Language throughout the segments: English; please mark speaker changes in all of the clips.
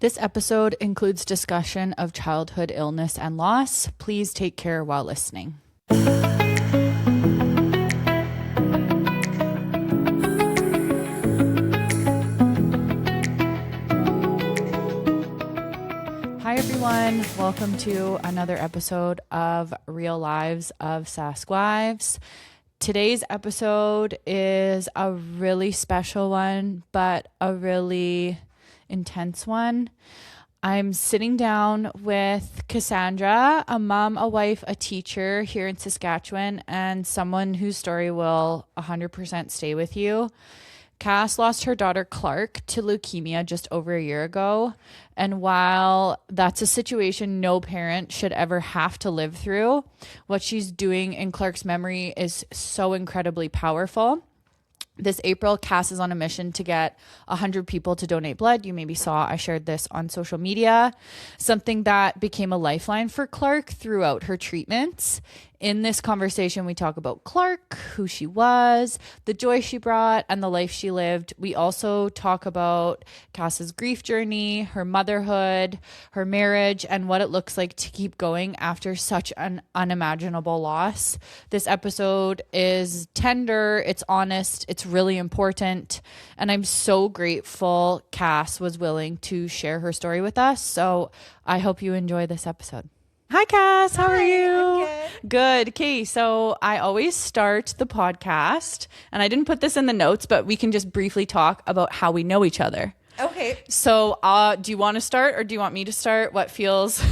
Speaker 1: This episode includes discussion of childhood illness and loss. Please take care while listening. Hi everyone, welcome to another episode of Real Lives of Saskwives. Today's episode is a really special one, but a really intense one. I'm sitting down with Cassandra, a mom, a wife, a teacher here in Saskatchewan, and someone whose story will 100% stay with you. Cass lost her daughter Clarke to leukemia just over a year ago. And while that's a situation no parent should ever have to live through, what she's doing in Clarke's memory is so incredibly powerful. This April, Cass is on a mission to get 100 people to donate blood. You maybe saw I shared this on social media, something that became a lifeline for Clarke throughout her treatments. In this conversation, we talk about Clarke, who she was, the joy she brought, and the life she lived. We also talk about Cass's grief journey, her motherhood, her marriage, and what it looks like to keep going after such an unimaginable loss. This episode is tender, it's honest, it's really important, and I'm so grateful Cass was willing to share her story with us. So I hope you enjoy this episode. Hi, Cass. How are you?
Speaker 2: I'm
Speaker 1: Good. Okay. So I always start the podcast, and I didn't put this in the notes, but we can just briefly talk about how we know each other.
Speaker 2: Okay.
Speaker 1: So do you want to start or do you want me to start? What feels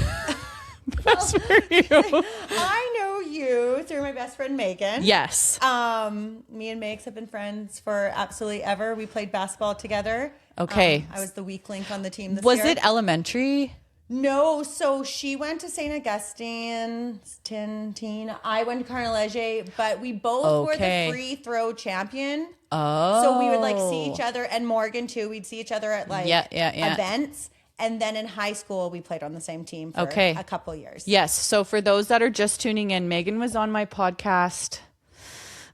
Speaker 1: best for you?
Speaker 2: I know you through my best friend, Megan.
Speaker 1: Yes.
Speaker 2: Me and Megs have been friends for absolutely ever. We played basketball together.
Speaker 1: Okay.
Speaker 2: I was the weak link on the team this
Speaker 1: Was
Speaker 2: year.
Speaker 1: it elementary?
Speaker 2: No, so she went to St. Augustine, teen. I went to Cardinal Leger, but we both were the free throw champion.
Speaker 1: Oh.
Speaker 2: So we would like see each other, and Morgan too. We'd see each other at like events. And then in high school, we played on the same team for a couple years.
Speaker 1: Yes. So for those that are just tuning in, Megan was on my podcast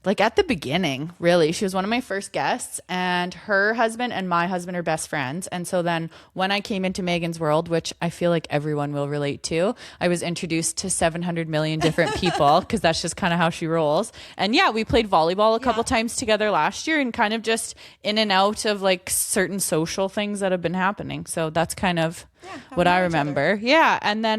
Speaker 1: like at the beginning, really. She was one of my first guests, and her husband and my husband are best friends. And so then when I came into Megan's world, which I feel like everyone will relate to, I was introduced to 700 million different people because that's just kind of how she rolls. And yeah, we played volleyball a couple times together last year and kind of just in and out of like certain social things that have been happening. So that's kind of what I remember. Yeah. And then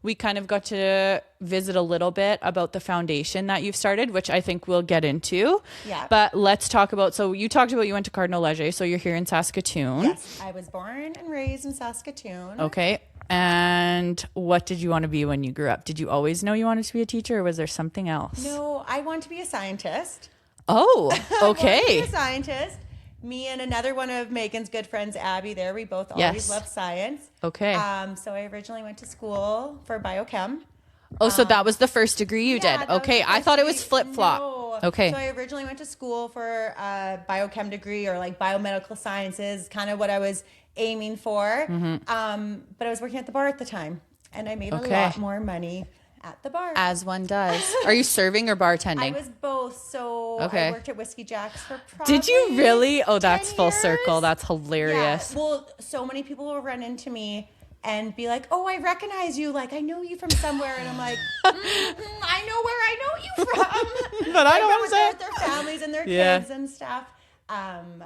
Speaker 1: we kind of got to visit a little bit about the foundation that you've started, which I think we'll get into.
Speaker 2: Yeah.
Speaker 1: But let's talk about, so you talked about you went to Cardinal Leger, so you're here in Saskatoon.
Speaker 2: Yes, I was born and raised in Saskatoon.
Speaker 1: Okay. And what did you want to be when you grew up? Did you always know you wanted to be a teacher, or was there something else?
Speaker 2: No, I want to be a scientist.
Speaker 1: Oh, okay.
Speaker 2: I want to be a scientist. Me and another one of Megan's good friends, Abby, we both always loved science.
Speaker 1: Okay.
Speaker 2: So I originally went to school for biochem.
Speaker 1: Oh, so that was the first degree you did. Okay. I thought it was flip-flop.
Speaker 2: No.
Speaker 1: Okay.
Speaker 2: So I originally went to school for a biochem degree or like biomedical sciences, kind of what I was aiming for. Mm-hmm. But I was working at the bar at the time, and I made a lot more money at the bar.
Speaker 1: As one does. Are you serving or bartending?
Speaker 2: I was both. So I worked at Whiskey Jack's for probably
Speaker 1: Did you really? Oh, that's
Speaker 2: 10
Speaker 1: full
Speaker 2: years.
Speaker 1: circle. That's hilarious.
Speaker 2: Yeah. Well, so many people will run into me and be like, oh, I recognize you. Like, I know you from somewhere. And I'm like, I know where I know you from.
Speaker 1: But I don't want to say
Speaker 2: with their families and their kids and stuff.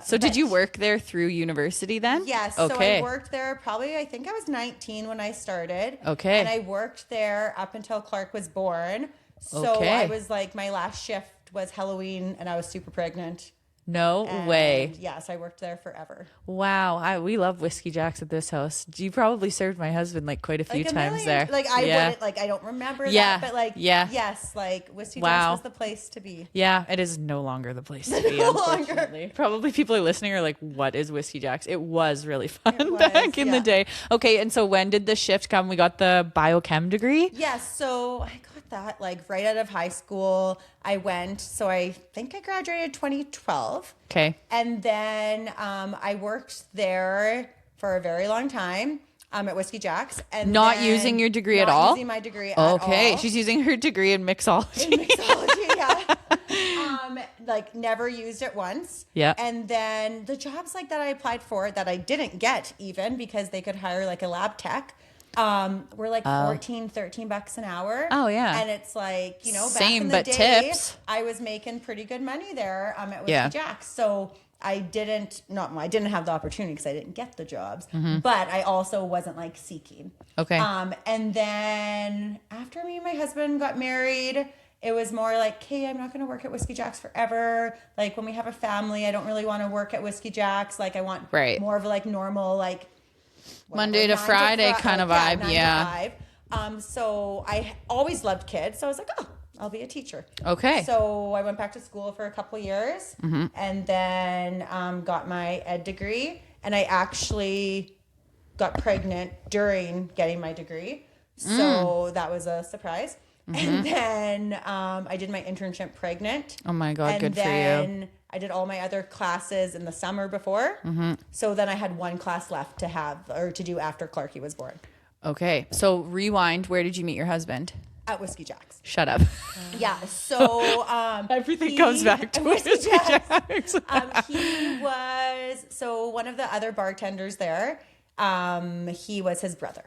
Speaker 1: So did you work there through university then?
Speaker 2: Yes.
Speaker 1: Okay.
Speaker 2: So I worked there I think I was 19 when I started.
Speaker 1: Okay.
Speaker 2: And I worked there up until Clarke was born. So I was like, my last shift was Halloween and I was super pregnant.
Speaker 1: No way.
Speaker 2: Yes, I worked there forever.
Speaker 1: Wow. We love Whiskey Jacks at this house. You probably served my husband like quite a few times there.
Speaker 2: Like I wouldn't, like I don't remember that, but like yes, like Whiskey Jacks was the place to be.
Speaker 1: Yeah, it is no longer the place to be, unfortunately. Probably people are listening are like, what is Whiskey Jacks? It was really fun back in the day. Okay, and so when did the shift come? We got the biochem degree?
Speaker 2: Yes, so I got that like right out of high school. I think I graduated 2012.
Speaker 1: Okay.
Speaker 2: And then I worked there for a very long time at Whiskey Jack's. And
Speaker 1: not using your degree at all?
Speaker 2: Not using my degree at all.
Speaker 1: Okay, she's using her degree in mixology.
Speaker 2: In mixology, yeah. like never used it once.
Speaker 1: Yeah.
Speaker 2: And then the jobs like that I applied for that I didn't get even because they could hire like a lab tech were like 14, 13 bucks an hour.
Speaker 1: Oh, yeah.
Speaker 2: And it's like, you know, back
Speaker 1: Same,
Speaker 2: in the
Speaker 1: but
Speaker 2: day,
Speaker 1: tips.
Speaker 2: I was making pretty good money there at Whiskey Jack's. So I didn't have the opportunity because I didn't get the jobs, but I also wasn't like seeking.
Speaker 1: Okay.
Speaker 2: And then after me and my husband got married, it was more like, hey, I'm not going to work at Whiskey Jack's forever. Like when we have a family, I don't really want to work at Whiskey Jack's. Like I want more of a like normal, like
Speaker 1: Monday to Friday kind of vibe.
Speaker 2: 9 to 5. So I always loved kids. So I was like, oh, I'll be a teacher.
Speaker 1: Okay.
Speaker 2: So I went back to school for a couple years and then got my ed degree. And I actually got pregnant during getting my degree. So that was a surprise. And then I did my internship pregnant.
Speaker 1: Oh my God, good for you.
Speaker 2: And then I did all my other classes in the summer before. So then I had one class left to do after Clarke was born.
Speaker 1: Okay. So rewind. Where did you meet your husband?
Speaker 2: At Whiskey Jack's.
Speaker 1: Shut up.
Speaker 2: Yeah. So
Speaker 1: everything comes back to Whiskey Jack's.
Speaker 2: He was one of the other bartenders there. He was his brother.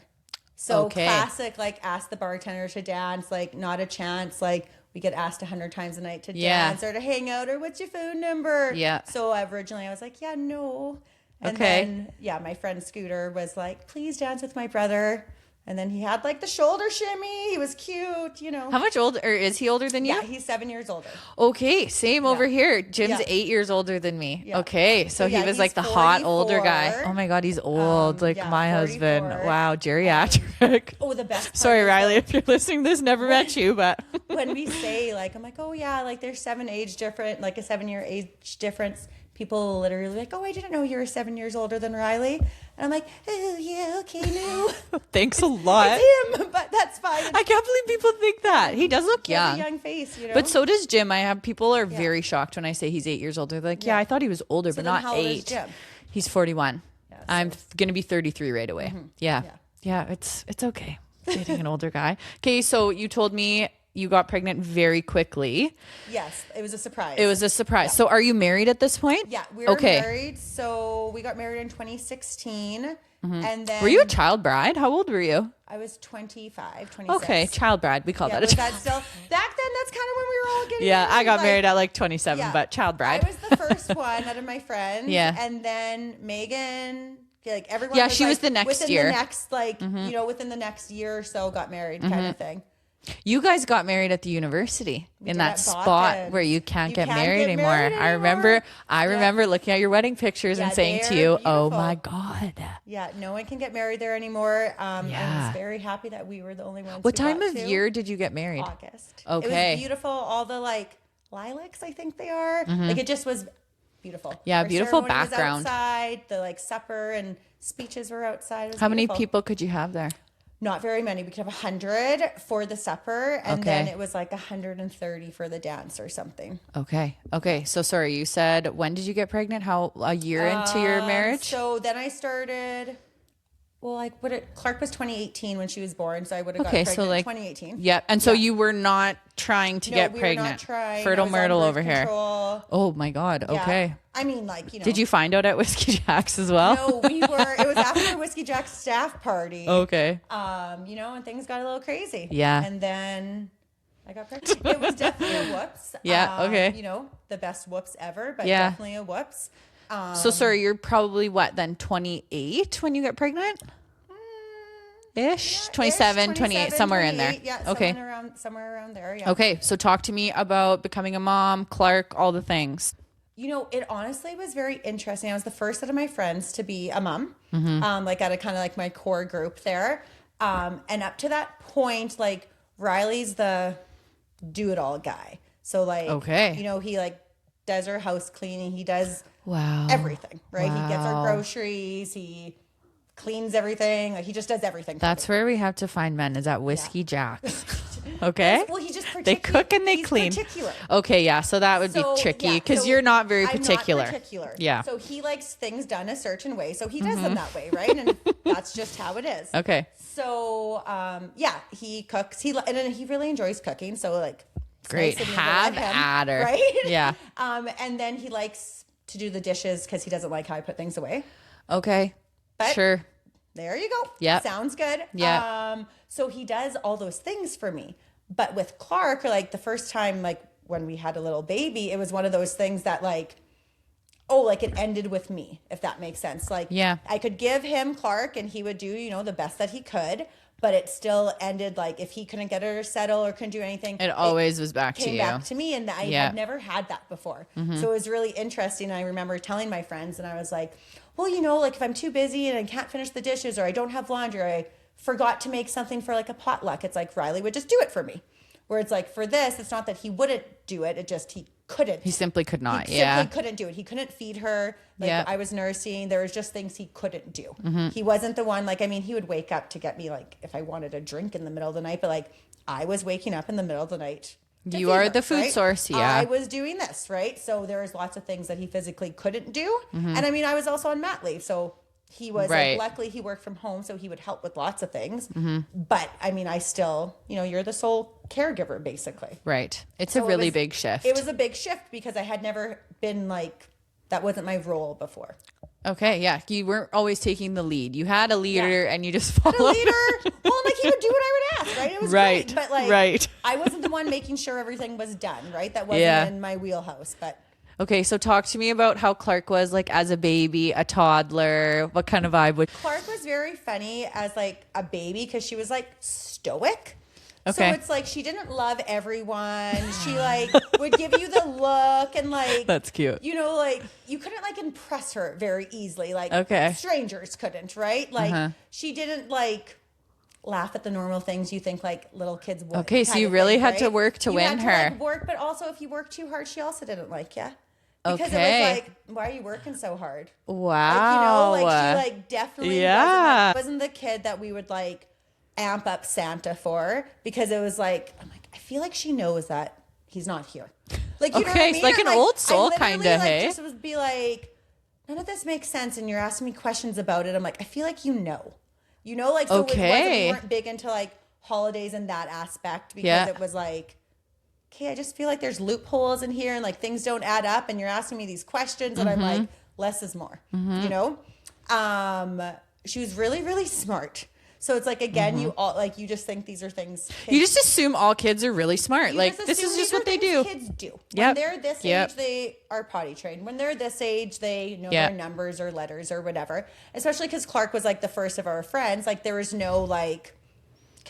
Speaker 2: So classic, like ask the bartender to dance, like not a chance. Like we get asked 100 times a night to dance or to hang out or what's your phone number?
Speaker 1: Yeah.
Speaker 2: So originally I was like, yeah, no. And then, my friend Scooter was like, please dance with my brother. And then he had like the shoulder shimmy. He was cute, you know.
Speaker 1: How much older, or is he older than you?
Speaker 2: Yeah, he's 7 years older.
Speaker 1: Okay, same over here. Jim's 8 years older than me. Yeah. Okay, so he was like the 44. Hot older guy. Oh my God, he's old, like my 44. Husband. Wow, geriatric.
Speaker 2: The best.
Speaker 1: Sorry, Riley, if you're listening to this, never met you, but.
Speaker 2: When we say like, I'm like, oh yeah, like there's 7 year age difference. People literally like, oh, I didn't know you were 7 years older than Riley. And I'm like, oh, yeah, okay, no.
Speaker 1: Thanks a lot.
Speaker 2: It's him, but that's fine.
Speaker 1: I can't believe people think that. He does look young.
Speaker 2: He has a young face, you know.
Speaker 1: But so does Jim. people are very shocked when I say he's 8 years older. They're like, yeah, I thought he was older, but not 8. How old is Jim? He's 41. Yeah, so. I'm going to be 33 right away. Yeah, it's okay. Dating an older guy. Okay, so you told me you got pregnant very quickly.
Speaker 2: Yes, it was a surprise.
Speaker 1: Yeah. So are you married at this point?
Speaker 2: Yeah, we were married. So we got married in 2016. And then...
Speaker 1: Were you a child bride? How old were you?
Speaker 2: I was 25, 26.
Speaker 1: Okay, child bride. We call that a child.
Speaker 2: Back then, that's kind of when we were all getting
Speaker 1: married. I got married at like 27, but child bride.
Speaker 2: I was the first one out of my friends.
Speaker 1: Yeah.
Speaker 2: And then Megan... Like everyone
Speaker 1: she was the next year.
Speaker 2: Within the next year or so got married kind of thing.
Speaker 1: You guys got married at the university in that spot where you can't get married anymore. I remember looking at your wedding pictures and saying to you, beautiful. Oh my God.
Speaker 2: Yeah, no one can get married there anymore. I was very happy that we were the only ones.
Speaker 1: What time of year did you get married?
Speaker 2: August.
Speaker 1: Okay.
Speaker 2: It was beautiful. All the like lilacs, I think they are. Like it just was beautiful.
Speaker 1: Yeah, beautiful background.
Speaker 2: Was outside, the like supper and speeches were outside.
Speaker 1: How many people could you have there?
Speaker 2: Not very many. We could have 100 for the supper, and then it was like 130 for the dance or something.
Speaker 1: Okay. So sorry, you said, when did you get pregnant? A year into your marriage?
Speaker 2: So then I started... Well, Clarke was 2018 when she was born, so I would have got pregnant in 2018.
Speaker 1: Yeah, and so you were not trying to get pregnant.
Speaker 2: Were not trying.
Speaker 1: Fertile Myrtle over
Speaker 2: control.
Speaker 1: Here. Oh my God. Okay.
Speaker 2: Yeah. I mean,
Speaker 1: Did you find out at Whiskey Jack's as well?
Speaker 2: No, we were. It was after a Whiskey Jack's staff party.
Speaker 1: Okay.
Speaker 2: And things got a little crazy.
Speaker 1: Yeah.
Speaker 2: And then I got pregnant. It was definitely a whoops.
Speaker 1: Yeah. Okay.
Speaker 2: The best whoops ever, but definitely a whoops.
Speaker 1: So sorry, you're probably what then, 28 when you get pregnant? Ish, 27, 28, somewhere 28, in there.
Speaker 2: Yeah,
Speaker 1: okay.
Speaker 2: Somewhere around there, yeah.
Speaker 1: Okay, so talk to me about becoming a mom, Clarke, all the things.
Speaker 2: It honestly was very interesting. I was the first out of my friends to be a mom, at a kind of like my core group there. And up to that point, like Riley's the do-it-all guy. So he like does our house cleaning. He does everything, right? Wow. He gets our groceries. He cleans everything. Like he just does everything.
Speaker 1: That's where we have to find men, is at Whiskey Jack's. Okay.
Speaker 2: Well, he just
Speaker 1: they cook and they clean.
Speaker 2: Particular.
Speaker 1: Okay, yeah. So that would be tricky because you're not very particular.
Speaker 2: I'm not particular.
Speaker 1: Yeah.
Speaker 2: So he likes things done a certain way, so he does them that way, right? And that's just how it is.
Speaker 1: Okay.
Speaker 2: So he cooks. He really enjoys cooking. So like
Speaker 1: Great.
Speaker 2: nice of you
Speaker 1: Have
Speaker 2: to let him,
Speaker 1: at her.
Speaker 2: right?
Speaker 1: Yeah.
Speaker 2: And then he likes to do the dishes because he doesn't like how I put things away.
Speaker 1: Okay.
Speaker 2: But
Speaker 1: sure.
Speaker 2: There you go.
Speaker 1: Yep.
Speaker 2: Sounds good.
Speaker 1: Yeah.
Speaker 2: So he does all those things for me. But with Clarke, or like the first time, like when we had a little baby, it was one of those things that like, oh, like it ended with me, if that makes sense. Like,
Speaker 1: yeah,
Speaker 2: I could give him Clarke and he would do, you know, the best that he could, but it still ended like if he couldn't get her to settle or couldn't do anything.
Speaker 1: It always was back to you.
Speaker 2: Came back to me, and I had never had that before. So it was really interesting. I remember telling my friends, and I was like, well, you know, like if I'm too busy and I can't finish the dishes, or I don't have laundry, or I forgot to make something for like a potluck, it's like Riley would just do it for me. Where it's like for this, it's not that he wouldn't do it, it just he couldn't.
Speaker 1: He simply could not.
Speaker 2: He simply couldn't do it. He couldn't feed her. Like I was nursing. There was just things he couldn't do. He wasn't the one, like, I mean, he would wake up to get me like if I wanted a drink in the middle of the night, but like I was waking up in the middle of the night.
Speaker 1: You are the food source. Yeah.
Speaker 2: I was doing this, right? So there was lots of things that he physically couldn't do. And I mean, I was also on mat leave. So he was like, luckily he worked from home, so he would help with lots of things. But I mean, I still, you know, you're the sole caregiver basically.
Speaker 1: Right. It's a really big shift.
Speaker 2: It was a big shift because I had never been like, that wasn't my role before.
Speaker 1: Okay, yeah. You weren't always taking the lead. You had a leader and you just followed.
Speaker 2: A leader. Well, like he would do what I would ask, right? It was great. But like I wasn't the one making sure everything was done, right? That wasn't in my wheelhouse. But
Speaker 1: okay, so talk to me about how Clarke was like as a baby, a toddler. What kind of vibe would
Speaker 2: Clarke was very funny as like a baby because she was like stoic.
Speaker 1: Okay.
Speaker 2: So it's like she didn't love everyone. She like would give you the look and like
Speaker 1: that's cute.
Speaker 2: You know, like you couldn't like impress her very easily. Like strangers couldn't, right? Like she didn't like laugh at the normal things you think like little kids would.
Speaker 1: Okay, so you really had to work to win her.
Speaker 2: Like, work, but also if you work too hard, she also didn't like you. Because it was like, why are you working so hard?
Speaker 1: Wow.
Speaker 2: Like, you know, like she like definitely wasn't the kid that we would like amp up Santa for, because it was like, I'm like, I feel like she knows that he's not here. Like, you know what I mean?
Speaker 1: Like an old soul kind of,
Speaker 2: like,
Speaker 1: hey?
Speaker 2: Just would be like, none of this makes sense, and you're asking me questions about it. I'm like, I feel like you know, like, so we weren't big into like holidays and that aspect, because it was like, okay, I just feel like there's loopholes in here and like things don't add up, and you're asking me these questions, and I'm like, less is more, you know? She was really, really smart. So it's like, again, you all like, you just think these are things.
Speaker 1: You just assume all kids are really smart. Like this is just what they do.
Speaker 2: Kids do. When they're this age, they are potty trained. When they're this age, they know their numbers or letters or whatever. Especially because Clarke was like the first of our friends. Like there was no like,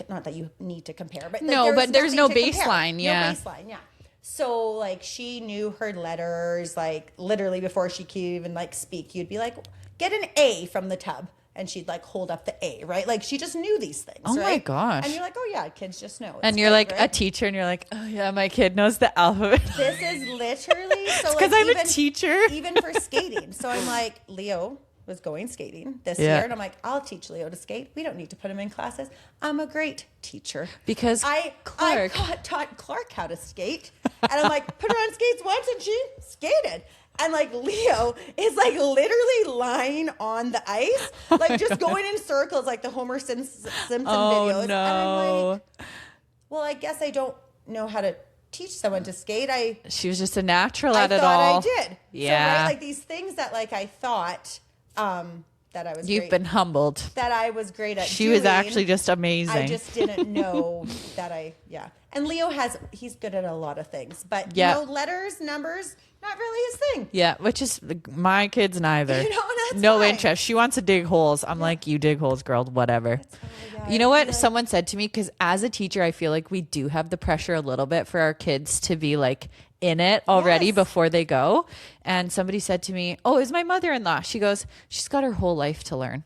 Speaker 2: not that you need to compare, but like,
Speaker 1: there's no baseline.
Speaker 2: No baseline. So like she knew her letters, like literally before she could even like speak, you'd be like, get an A from the tub. And she'd like hold up the A, right? Like she just knew these things.
Speaker 1: Oh my gosh.
Speaker 2: And you're like, oh yeah, kids just know.
Speaker 1: And you're like a teacher, and you're like, oh yeah, my kid knows the alphabet.
Speaker 2: This is literally so
Speaker 1: because I'm a teacher.
Speaker 2: Even for skating. So I'm like, Leo was going skating this year, and I'm like, I'll teach Leo to skate. We don't need to put him in classes. I'm a great teacher.
Speaker 1: Because
Speaker 2: I taught Clarke how to skate. And I'm like, put her on skates once, and she skated. And like Leo is like literally lying on the ice, like just going in circles like the Homer Simpson videos.
Speaker 1: No.
Speaker 2: And I'm like, well, I guess I don't know how to teach someone to skate. She was just a natural at it all. I did. Yeah. So, right, like these things that like I thought that I was
Speaker 1: You've been humbled.
Speaker 2: That I was great at
Speaker 1: She was actually just amazing.
Speaker 2: I just didn't know that And Leo he's good at a lot of things. But, you know, letters, numbers, not really his thing.
Speaker 1: Yeah, which is my kids neither.
Speaker 2: You know, that's
Speaker 1: no
Speaker 2: fine.
Speaker 1: interest. She wants to dig holes. I'm like, you dig holes, girl, whatever. You know what someone said to me? Because as a teacher, I feel like we do have the pressure a little bit for our kids to be like in it already before they go. And somebody said to me, oh, is my mother-in-law. She goes, she's got her whole life to learn.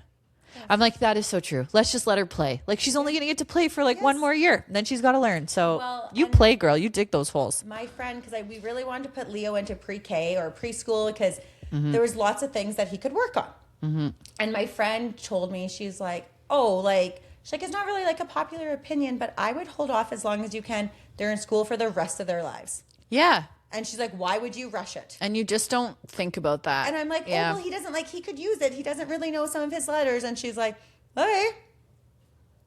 Speaker 1: I'm like, that is so true. Let's just let her play. Like, she's only going to get to play for like one more year. And then she's got to learn. So you play, girl. You dig those holes.
Speaker 2: My friend, because we really wanted to put Leo into pre-K or preschool because there was lots of things that he could work on. And my friend told me, she's like, she's like, it's not really like a popular opinion, but I would hold off as long as you can. They're in school for the rest of their lives.
Speaker 1: Yeah.
Speaker 2: And she's like, why would you rush it?
Speaker 1: And you just don't think about that.
Speaker 2: And I'm like, well, he doesn't he could use it. He doesn't really know some of his letters. And she's like, okay,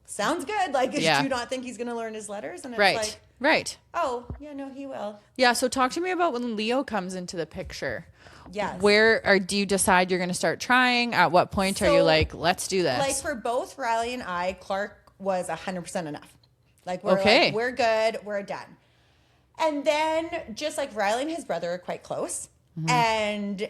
Speaker 2: sounds good. Like, do you not think he's going to learn his letters? And it's like,
Speaker 1: Right.
Speaker 2: Oh, yeah, no, he will.
Speaker 1: Yeah. So talk to me about when Leo comes into the picture.
Speaker 2: Yes.
Speaker 1: Do you decide you're going to start trying? At what point are you like, let's do this?
Speaker 2: Like for both Riley and I, Clarke was 100% enough. Like we're good, we're done. And then just like Riley and his brother are quite close. And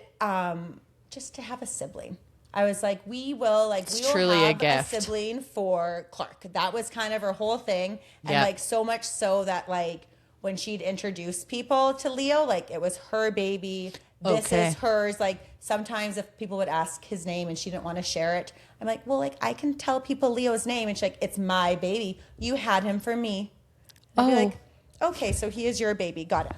Speaker 2: just to have a sibling. I was like, we will have a sibling for Clarke. That was kind of her whole thing. And like so much so that like when she'd introduce people to Leo, like it was her baby. This is hers. Like sometimes if people would ask his name and she didn't want to share it, I'm like, well, like I can tell people Leo's name. And she's like, it's my baby. You had him for me. I'd be like, okay, so he is your baby. Got it.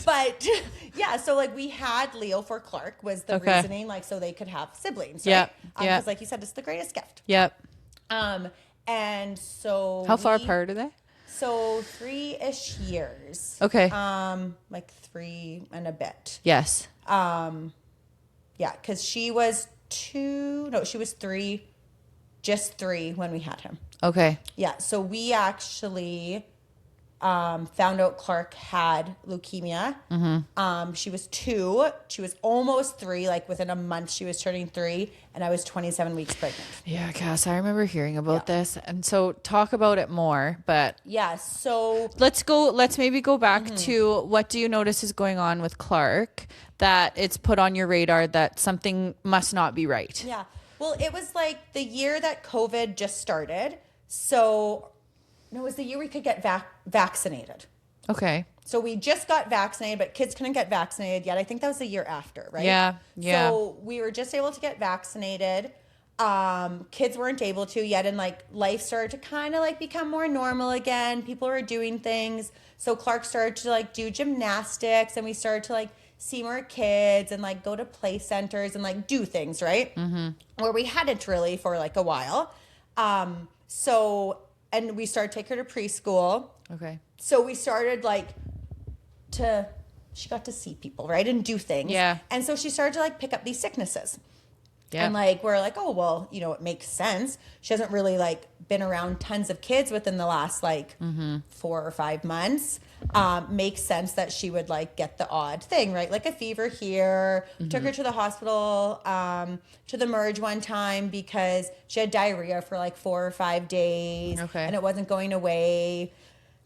Speaker 2: But yeah, so like we had Leo for Clarke was the reasoning, like so they could have siblings, right? Because like you said, it's the greatest gift.
Speaker 1: Yep.
Speaker 2: And so
Speaker 1: how far apart are they?
Speaker 2: So 3-ish years.
Speaker 1: Okay.
Speaker 2: Like 3 and a bit.
Speaker 1: Yes.
Speaker 2: Yeah, because she was 3, just 3 when we had him.
Speaker 1: Okay.
Speaker 2: Yeah, so we actually found out Clarke had leukemia. She was 2. She was almost 3. Like within a month, she was turning 3, and I was 27 weeks pregnant.
Speaker 1: Yeah, Cass, I remember hearing about this, and so talk about it more. But
Speaker 2: yeah, so
Speaker 1: let's maybe go back to what do you notice is going on with Clarke that it's put on your radar that something must not be right.
Speaker 2: Yeah, well, it was like the year that COVID just started. So no, it was the year we could get vaccinated. Okay. So we just got vaccinated, but kids couldn't get vaccinated yet. I think that was the year after, right?
Speaker 1: Yeah. Yeah.
Speaker 2: So we were just able to get vaccinated. Kids weren't able to yet. And like life started to kind of like become more normal again. People were doing things. So Clarke started to like do gymnastics, and we started to like see more kids and like go to play centers and like do things, right? Where we hadn't really for like a while. And we started to take her to preschool. Okay. So we started she got to see people, right? And do things. Yeah. And so she started to like pick up these sicknesses. Yeah. And like, we're like, oh, well, it makes sense. She hasn't really like been around tons of kids within the last like 4 or 5 months. Makes sense that she would like get the odd thing, right? Like a fever here. Took her to the hospital, to the Merge one time because she had diarrhea for like 4 or 5 days. Okay. And it wasn't going away.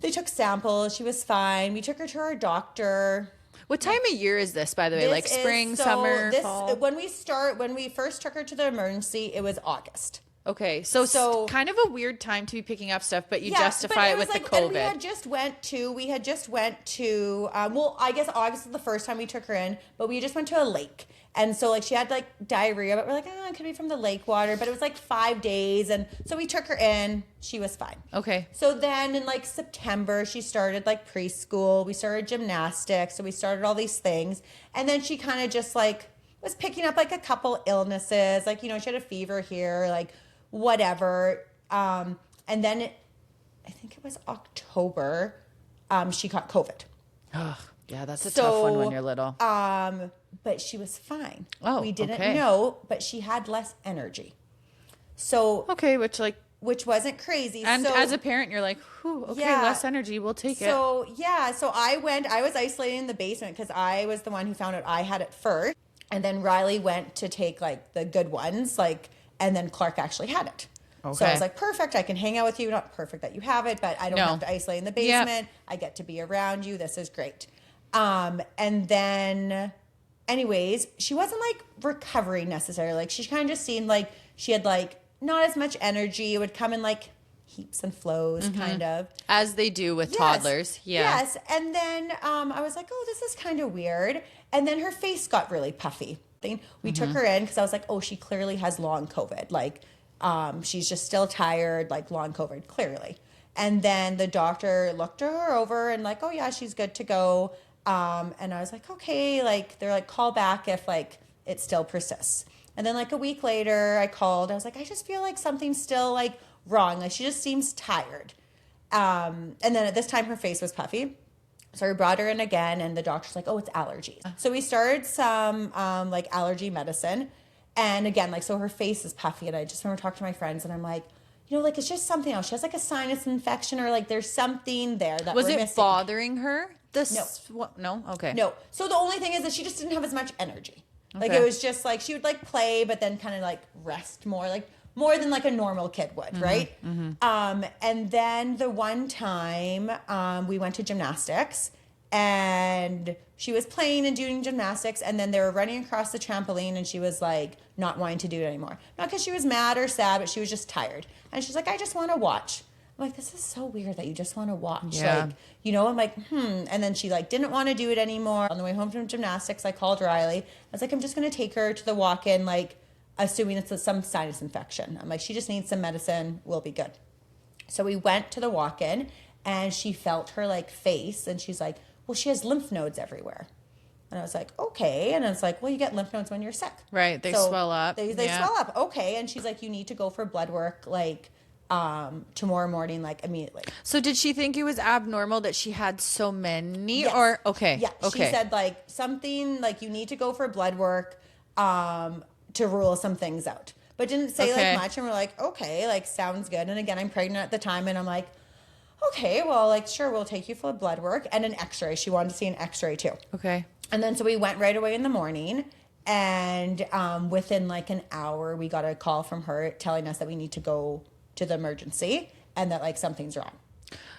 Speaker 2: They took samples. She was fine. We took her to our doctor.
Speaker 1: What time of year is this, by the way? Like spring, summer, fall?
Speaker 2: When we first took her to the emergency, it was August.
Speaker 1: Okay, so kind of a weird time to be picking up stuff, but you justify it with the COVID.
Speaker 2: And we had just went to, I guess August is the first time we took her in, but we just went to a lake. And so like she had like diarrhea, but we're like, it could be from the lake water, but it was like 5 days. And so we took her in, she was fine. Okay. So then in like September, she started like preschool. We started gymnastics. So we started all these things. And then she kind of just like was picking up like a couple illnesses. Like, she had a fever here, like whatever. And then I think it was October, she caught COVID.
Speaker 1: Oh, yeah, that's a tough one when you're little.
Speaker 2: But she was fine.
Speaker 1: Oh,
Speaker 2: we didn't know, but she had less energy. So which wasn't crazy.
Speaker 1: And as a parent, you're like, less energy, we'll take it.
Speaker 2: So I was isolating in the basement because I was the one who found out I had it first. And then Riley went to take like the good ones, and then Clarke actually had it. Okay. So I was like, perfect, I can hang out with you. Not perfect that you have it, but I don't have to isolate in the basement. Yep. I get to be around you. This is great. And then anyways, she wasn't like recovering necessarily. Like she kind of just seemed like she had like not as much energy. It would come in like heaps and flows, kind of.
Speaker 1: As they do with toddlers. Yeah.
Speaker 2: Yes. And then I was like, oh, this is kind of weird. And then her face got really puffy. We took her in because I was like, oh, she clearly has long COVID. Like she's just still tired, like long COVID, clearly. And then the doctor looked her over and like, oh yeah, she's good to go. And I was like, okay, like they're like, call back if like it still persists. And then like a week later I called, I was like, I just feel like something's still like wrong. Like she just seems tired. And then at this time her face was puffy. So we brought her in again and the doctor's like, oh, it's allergies. So we started some like allergy medicine. And again, like, so her face is puffy. And I just remember talking to my friends and I'm like, like it's just something else. She has like a sinus infection or like there's something there that
Speaker 1: was
Speaker 2: we're
Speaker 1: it
Speaker 2: missing.
Speaker 1: bothering her?
Speaker 2: No.
Speaker 1: Okay.
Speaker 2: No. So the only thing is that she just didn't have as much energy.
Speaker 1: Okay.
Speaker 2: Like it was just like she would like play, but then kind of like rest more, like more than like a normal kid would, right? And then the one time we went to gymnastics and she was playing and doing gymnastics, and then they were running across the trampoline and she was like not wanting to do it anymore. Not because she was mad or sad, but she was just tired. And she's like, I just want to watch. I'm like, this is so weird that you just want to watch.
Speaker 1: Yeah.
Speaker 2: Like, I'm like, And then she like didn't want to do it anymore. On the way home from gymnastics, I called Riley. I was like, I'm just going to take her to the walk-in, like assuming it's some sinus infection. I'm like, she just needs some medicine. We'll be good. So we went to the walk-in and she felt her like face and she's like, well, she has lymph nodes everywhere. And I was like, okay. And I was like, well, you get lymph nodes when you're sick.
Speaker 1: Right. They swell up.
Speaker 2: They swell up. Okay. And she's like, you need to go for blood work like tomorrow morning, like immediately.
Speaker 1: So did she think it was abnormal that she had so many?
Speaker 2: Yes.
Speaker 1: Or okay.
Speaker 2: Yeah.
Speaker 1: Okay.
Speaker 2: She said like something like you need to go for blood work to rule some things out. But didn't say like much. And we're like, okay, like sounds good. And again, I'm pregnant at the time and I'm like, okay, well, like, sure, we'll take you for blood work and an x-ray. She wanted to see an x-ray too.
Speaker 1: Okay.
Speaker 2: And then so we went right away in the morning, and within like an hour, we got a call from her telling us that we need to go to the emergency and that like something's wrong.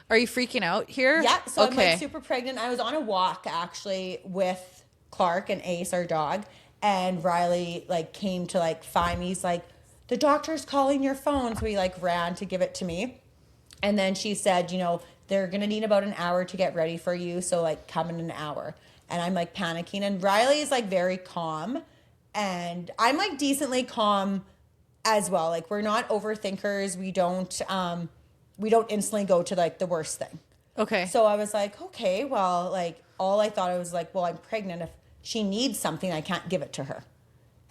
Speaker 1: Are you freaking out here?
Speaker 2: Yeah. So I'm like super pregnant. I was on a walk actually with Clarke and Ace, our dog, and Riley like came to like find me. He's like, the doctor's calling your phone. So he like ran to give it to me. And then she said, they're going to need about an hour to get ready for you. So like come in an hour. And I'm like panicking. And Riley is like very calm. And I'm like decently calm as well. Like we're not overthinkers. We don't instantly go to like the worst thing.
Speaker 1: Okay.
Speaker 2: So I was like, okay, well, like all I thought I was like, well, I'm pregnant. If she needs something, I can't give it to her.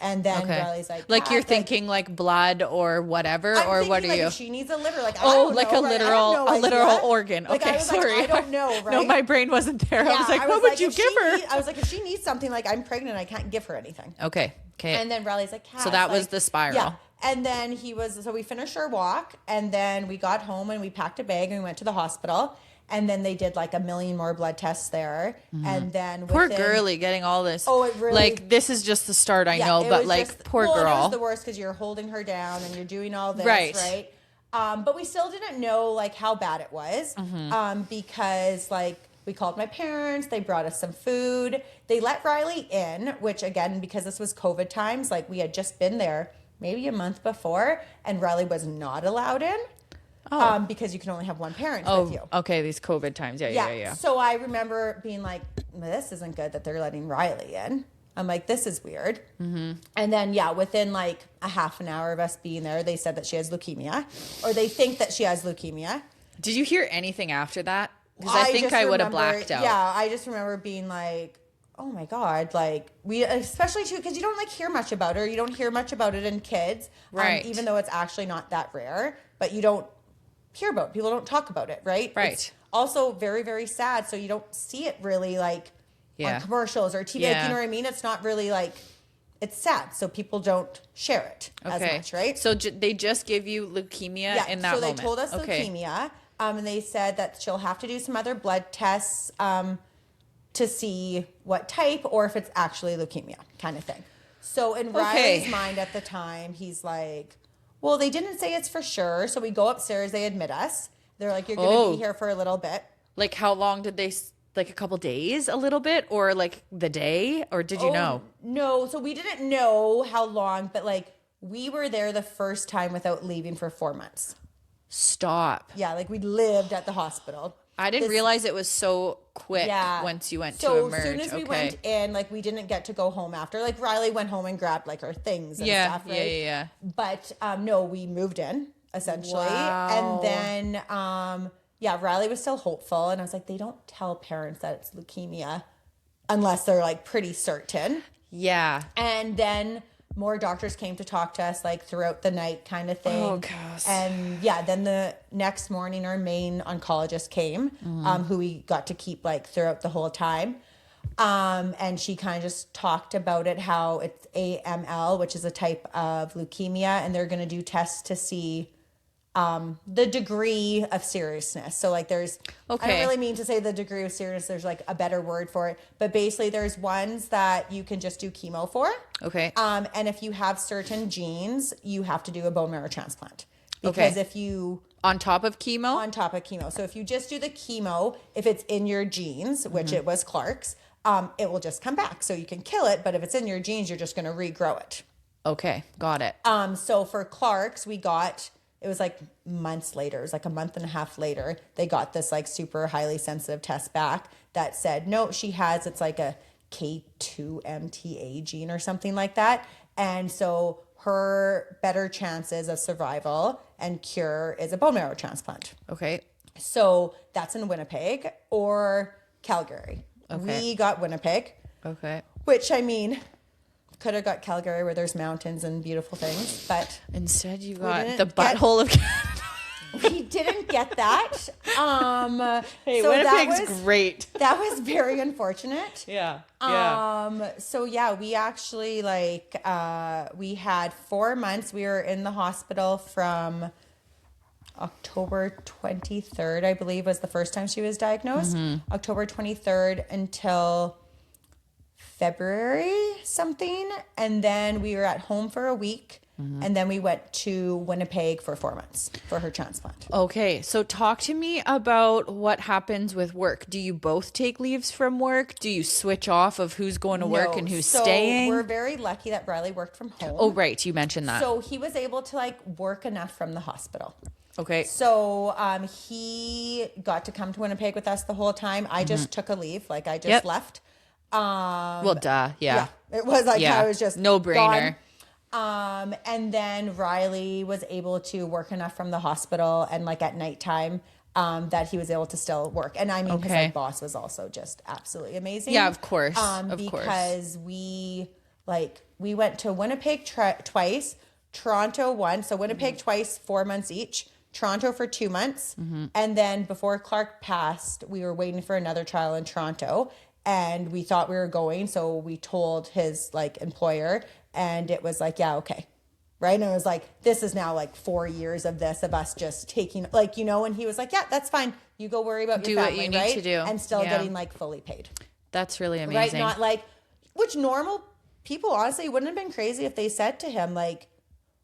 Speaker 2: And then Riley's like
Speaker 1: you're thinking like blood or whatever, or what are
Speaker 2: like
Speaker 1: you?
Speaker 2: If she needs a liver, like
Speaker 1: a
Speaker 2: literal
Speaker 1: literal organ.
Speaker 2: Like,
Speaker 1: okay, sorry.
Speaker 2: Like, I don't know, right?
Speaker 1: No, my brain wasn't there. I was like, what would you give her?
Speaker 2: I was like, if she needs something, like I'm pregnant, I can't give her anything.
Speaker 1: Okay.
Speaker 2: And then Riley's like,
Speaker 1: so that was the spiral.
Speaker 2: Yeah. And then so we finished our walk, and then we got home and we packed a bag and we went to the hospital. And then they did like 1 million more blood tests there. And then
Speaker 1: poor girly getting all this.
Speaker 2: Oh, it really.
Speaker 1: Like this is just the start, I know, but like poor girl.
Speaker 2: It was the worst because you're holding her down and you're doing all this, right? But we still didn't know like how bad it was because like we called my parents. They brought us some food. They let Riley in, which again, because this was COVID times, like we had just been there maybe a month before, and Riley was not allowed in. Because you can only have one parent with you.
Speaker 1: Okay, these COVID times. Yeah.
Speaker 2: So I remember being like, this isn't good that they're letting Riley in. I'm like, this is weird. And then, within like a half an hour of us being there, they said that she has leukemia, or they think that she has leukemia.
Speaker 1: Did you hear anything after that? Because I think I would have blacked out.
Speaker 2: Yeah, I just remember being like, oh my God, like we, especially too, because you don't like hear much about her. You don't hear much about it in kids.
Speaker 1: Right.
Speaker 2: Even though it's actually not that rare, but you don't hear about it. People don't talk about it, right?
Speaker 1: Right.
Speaker 2: It's also very, very sad. So you don't see it really like on commercials or TV. Like, you know what I mean? It's not really like, it's sad. So people don't share it as much, right?
Speaker 1: So they just give you leukemia in that moment.
Speaker 2: So they told us leukemia. And they said that she'll have to do some other blood tests to see what type or if it's actually leukemia kind of thing. So in Riley's mind at the time, he's like, well, they didn't say it's for sure. So we go upstairs. They admit us. They're like, you're going to be here for a little bit.
Speaker 1: Like how long did they, like a couple days, a little bit, or like the day, or did you know?
Speaker 2: No. So we didn't know how long, but like we were there the first time without leaving for 4 months.
Speaker 1: Stop.
Speaker 2: Yeah. Like we lived at the hospital.
Speaker 1: I didn't realize it was so quick once you went to emerge. So as soon as we went
Speaker 2: in, like we didn't get to go home after. Like Riley went home and grabbed like her things and stuff, right?
Speaker 1: Yeah.
Speaker 2: But no, we moved in essentially.
Speaker 1: Wow.
Speaker 2: And then Riley was still hopeful, and I was like, they don't tell parents that it's leukemia unless they're like pretty certain.
Speaker 1: Yeah.
Speaker 2: And then more doctors came to talk to us like throughout the night kind of thing.
Speaker 1: Oh, gosh.
Speaker 2: And then the next morning our main oncologist came, who we got to keep like throughout the whole time. And she kind of just talked about it, how it's AML, which is a type of leukemia, and they're going to do tests to see the degree of seriousness. So like there's, I don't really mean to say the degree of seriousness, there's like a better word for it, but basically there's ones that you can just do chemo for.
Speaker 1: Okay.
Speaker 2: And if you have certain genes, you have to do a bone marrow transplant. Because if you...
Speaker 1: On top of chemo?
Speaker 2: On top of chemo. So if you just do the chemo, if it's in your genes, which it was Clarke's, it will just come back. So you can kill it, but if it's in your genes, you're just going to regrow it.
Speaker 1: Okay, got it.
Speaker 2: So for Clarke's, we got... It was like months later. It was like a month and a half later. They got this like super highly sensitive test back that said, no, she has, it's like a K2MTA gene or something like that. And so her better chances of survival and cure is a bone marrow transplant.
Speaker 1: Okay.
Speaker 2: So that's in Winnipeg or Calgary. Okay. We got Winnipeg.
Speaker 1: Okay.
Speaker 2: Which, I mean... Could have got Calgary where there's mountains and beautiful things, but
Speaker 1: instead you got the butthole of Canada.
Speaker 2: We didn't get that.
Speaker 1: Hey, so Winnipeg's great.
Speaker 2: That was very unfortunate.
Speaker 1: Yeah.
Speaker 2: So yeah, we actually we had 4 months. We were in the hospital from October 23rd, I believe, was the first time she was diagnosed. Mm-hmm. October 23rd until February something, and then we were at home for a week, and then we went to Winnipeg for 4 months for her transplant.
Speaker 1: Okay, so talk to me about what happens with work. Do you both take leaves from work? Do you switch off of who's going to work and who's staying?
Speaker 2: We're very lucky that Riley worked from home.
Speaker 1: Oh, right, you mentioned that.
Speaker 2: So he was able to work enough from the hospital.
Speaker 1: Okay.
Speaker 2: So he got to come to Winnipeg with us the whole time. I just took a leave, I just left.
Speaker 1: Well, duh. Yeah.
Speaker 2: It was I was just
Speaker 1: no brainer.
Speaker 2: And then Riley was able to work enough from the hospital and at nighttime, that he was able to still work. And I mean, his boss was also just absolutely amazing.
Speaker 1: Yeah, of course.
Speaker 2: Because we went to Winnipeg twice, Toronto once. So Winnipeg twice, 4 months each. Toronto for 2 months. And then before Clarke passed, we were waiting for another trial in Toronto. And we thought we were going, so we told his employer, and it was yeah, okay, right? And it was this is now 4 years of this, of us just taking and he was yeah, that's fine. You go worry about your family,
Speaker 1: what you need to do,
Speaker 2: and still getting fully paid.
Speaker 1: That's really amazing,
Speaker 2: right? Not which normal people honestly wouldn't have been crazy if they said to him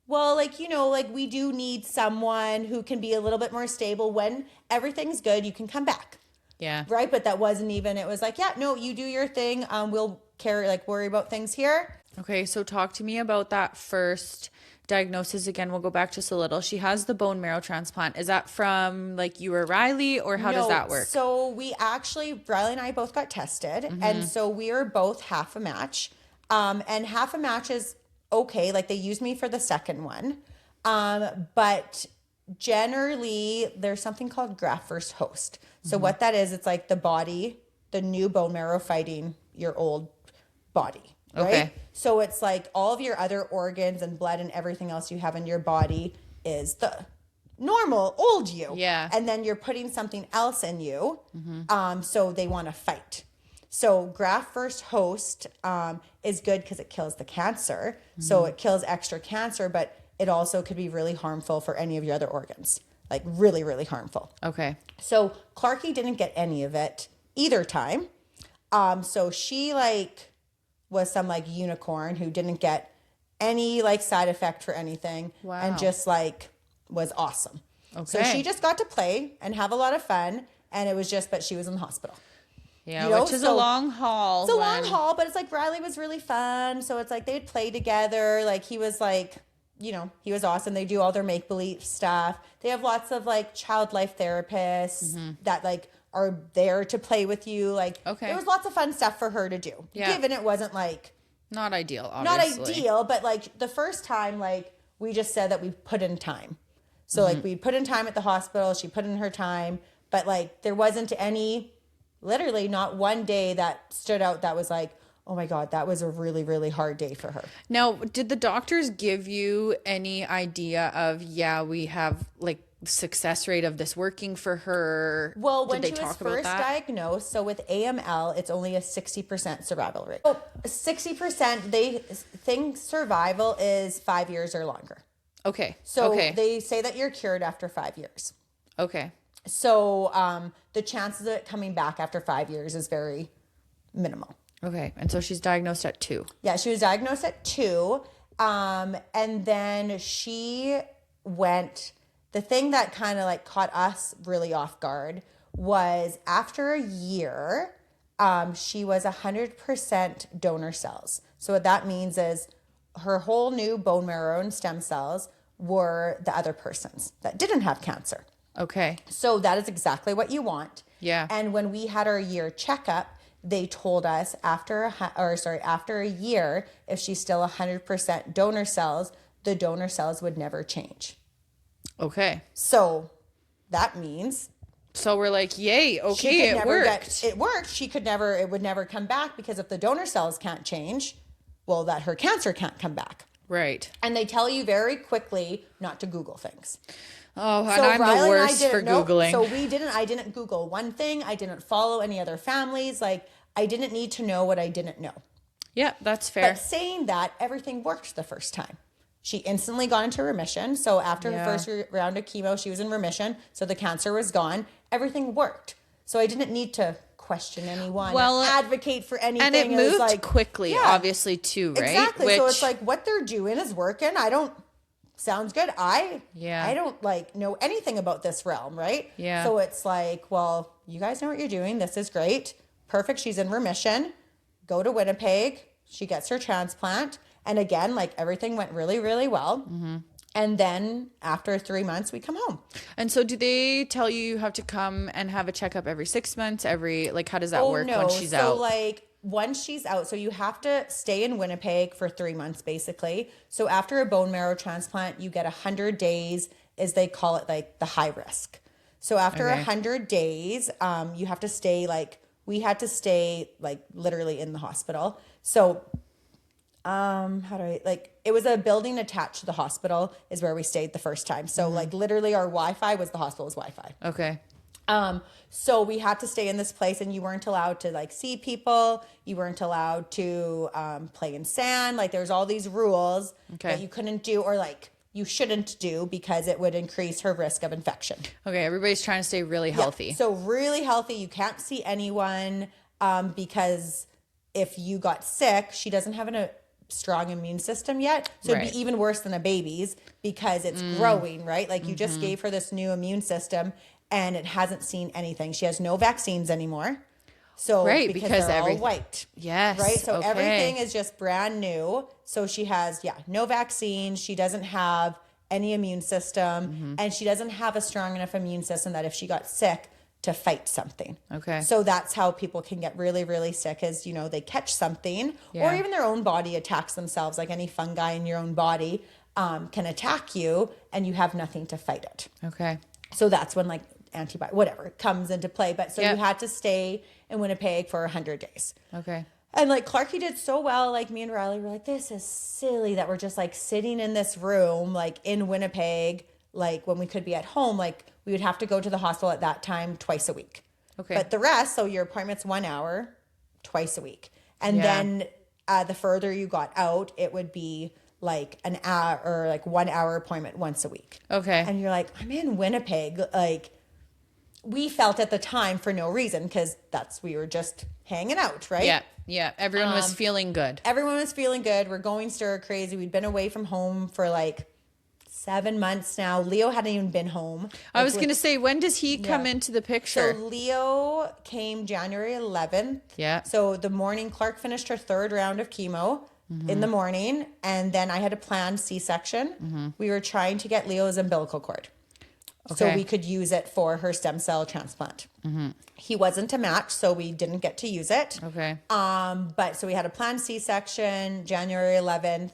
Speaker 2: well, we do need someone who can be a little bit more stable when everything's good. You can come back.
Speaker 1: Yeah.
Speaker 2: Right. But that wasn't even, it was yeah, no, you do your thing. We'll worry about things here.
Speaker 1: Okay. So talk to me about that first diagnosis again. We'll go back just a little. She has the bone marrow transplant. Is that from you or Riley, or how does that work?
Speaker 2: So Riley and I both got tested. And so we are both half a match. And half a match is okay. They used me for the second one. But generally there's something called graft versus host. So what that is, it's the body, the new bone marrow fighting your old body, right? Okay. So it's all of your other organs and blood and everything else you have in your body is the normal old you.
Speaker 1: Yeah.
Speaker 2: And then you're putting something else in you. So they want to fight. So graft versus host is good because it kills the cancer. So it kills extra cancer, but it also could be really harmful for any of your other organs. Really, really harmful.
Speaker 1: Okay.
Speaker 2: So Clarke didn't get any of it either time. So she was some unicorn who didn't get any side effect for anything.
Speaker 1: Wow.
Speaker 2: And just was awesome.
Speaker 1: Okay.
Speaker 2: So she just got to play and have a lot of fun. And it was just, but she was in the hospital.
Speaker 1: Yeah, which is a long haul.
Speaker 2: It's a long haul, but it's Riley was really fun. So it's they'd play together. He was he was awesome. They do all their make-believe stuff. They have lots of child life therapists that are there to play with you.
Speaker 1: Okay.
Speaker 2: There was lots of fun stuff for her to do.
Speaker 1: Yeah.
Speaker 2: Given it wasn't
Speaker 1: not ideal, obviously.
Speaker 2: Not ideal, but the first time we just said that we put in time. So we put in time at the hospital. She put in her time, but there wasn't literally not one day that stood out that was oh my God, that was a really, really hard day for her.
Speaker 1: Now, did the doctors give you any idea of, we have success rate of this working for her?
Speaker 2: Well, when she was first diagnosed, so with AML, it's only a 60% survival rate. So 60%, they think survival is 5 years or longer.
Speaker 1: Okay.
Speaker 2: So
Speaker 1: okay.
Speaker 2: they say that you're cured after 5 years.
Speaker 1: Okay.
Speaker 2: So the chances of it coming back after 5 years is very minimal.
Speaker 1: Okay. And so she's diagnosed at 2.
Speaker 2: Yeah, she was diagnosed at 2. And then she went, the thing that kind of like caught us really off guard was after a year, she was 100% donor cells. So what that means is her whole new bone marrow and stem cells were the other person's that didn't have cancer.
Speaker 1: Okay.
Speaker 2: So that is exactly what you want.
Speaker 1: Yeah.
Speaker 2: And when we had our year checkup, they told us after a year, if she's still 100% donor cells, the donor cells would never change.
Speaker 1: Okay.
Speaker 2: So that means.
Speaker 1: So we're like, yay, okay, it worked.
Speaker 2: It worked. It would never come back because if the donor cells can't change, well, that her cancer can't come back.
Speaker 1: Right.
Speaker 2: And they tell you very quickly not to Google things.
Speaker 1: Oh, and I'm the worst for Googling.
Speaker 2: So I didn't Google one thing. I didn't follow any other families. Like, I didn't need to know what I didn't know.
Speaker 1: Yeah, that's fair.
Speaker 2: But saying that, everything worked the first time. She instantly got into remission. So after her first round of chemo, she was in remission. So the cancer was gone. Everything worked. So I didn't need to question anyone, advocate for anything.
Speaker 1: And it moved quickly, obviously, too, right?
Speaker 2: Exactly. So it's like what they're doing is working. Sounds good. I don't know anything about this realm, right?
Speaker 1: Yeah.
Speaker 2: So it's like, well, you guys know what you're doing. This is great. Perfect. She's in remission. Go to Winnipeg. She gets her transplant. And again, everything went really, really well. Mm-hmm. And then after 3 months, we come home.
Speaker 1: And so do they tell you have to come and have a checkup every 6 months? How does that work when she's out?
Speaker 2: So once she's out, so you have to stay in Winnipeg for 3 months, basically. So after a bone marrow transplant, you get 100 days, as they call it, the high risk. So after 100 days, you have to stay, we had to stay, literally in the hospital. So it was a building attached to the hospital is where we stayed the first time. So literally our Wi-Fi was the hospital's Wi-Fi.
Speaker 1: Okay.
Speaker 2: So we had to stay in this place and you weren't allowed to see people. You weren't allowed to, play in sand. There's all these rules that you couldn't do or you shouldn't do because it would increase her risk of infection.
Speaker 1: Okay. Everybody's trying to stay really healthy.
Speaker 2: So really healthy. You can't see anyone, because if you got sick, she doesn't have a strong immune system yet. So it'd be even worse than a baby's because it's growing, right? You just gave her this new immune system and it hasn't seen anything. She has no vaccines anymore. So because they're all wiped.
Speaker 1: Yes.
Speaker 2: Right. So everything is just brand new. So she has, no vaccine. She doesn't have any immune system and she doesn't have a strong enough immune system that if she got sick to fight something. Okay. So that's how people can get really, really sick is, they catch something or even their own body attacks themselves. Like any fungi in your own body can attack you and you have nothing to fight it. Okay. So that's when whatever comes into play. But so you had to stay in Winnipeg for 100 days. Okay. And Clarke did so well. Me and Riley were this is silly that we're just sitting in this room, in Winnipeg, when we could be at home, we would have to go to the hospital at that time twice a week. Okay. But the rest, so your appointment's 1 hour, twice a week. And then the further you got out, it would be an hour or 1 hour appointment once a week. Okay. And you're I'm in Winnipeg. We felt at the time for no reason because we were just hanging out, right?
Speaker 1: Yeah. Yeah. Everyone was feeling good.
Speaker 2: Everyone was feeling good. We're going stir crazy. We'd been away from home for 7 months now. Leo hadn't even been home.
Speaker 1: I was going to say, when does he come into the picture?
Speaker 2: So Leo came January 11th. Yeah. So the morning Clarke finished her 3rd round of chemo in the morning. And then I had a planned C-section. We were trying to get Leo's umbilical cord. Okay. So we could use it for her stem cell transplant. He wasn't a match, so we didn't get to use it. Okay. But so we had a planned C-section January 11th.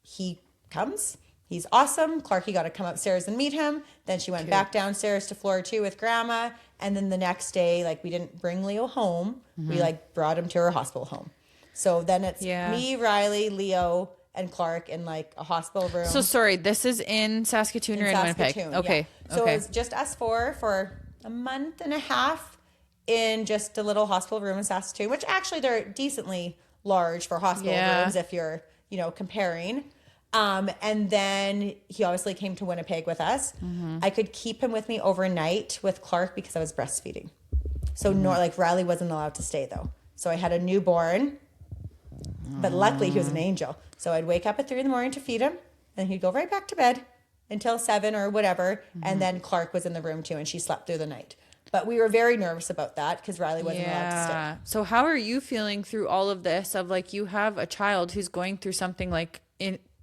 Speaker 2: He comes. He's awesome. Clarke got to come upstairs and meet him. Then she went back downstairs to floor 2 with grandma. And then the next day, we didn't bring Leo home. We brought him to her hospital home. So then it's me, Riley, Leo, and Clarke in a hospital room.
Speaker 1: So sorry, this is in Saskatoon or in Winnipeg? Okay.
Speaker 2: Yeah. So it was just us 4 for a month and a half in just a little hospital room in Saskatoon, which actually they're decently large for hospital rooms if you're, comparing. And then he obviously came to Winnipeg with us. I could keep him with me overnight with Clarke because I was breastfeeding. So like Riley wasn't allowed to stay though. So I had a newborn, but luckily he was an angel. So I'd wake up at 3 a.m. to feed him, and he'd go right back to bed until 7 or whatever. And then Clarke was in the room too, and she slept through the night. But we were very nervous about that because Riley wasn't allowed to stay.
Speaker 1: So how are you feeling through all of this of like you have a child who's going through something like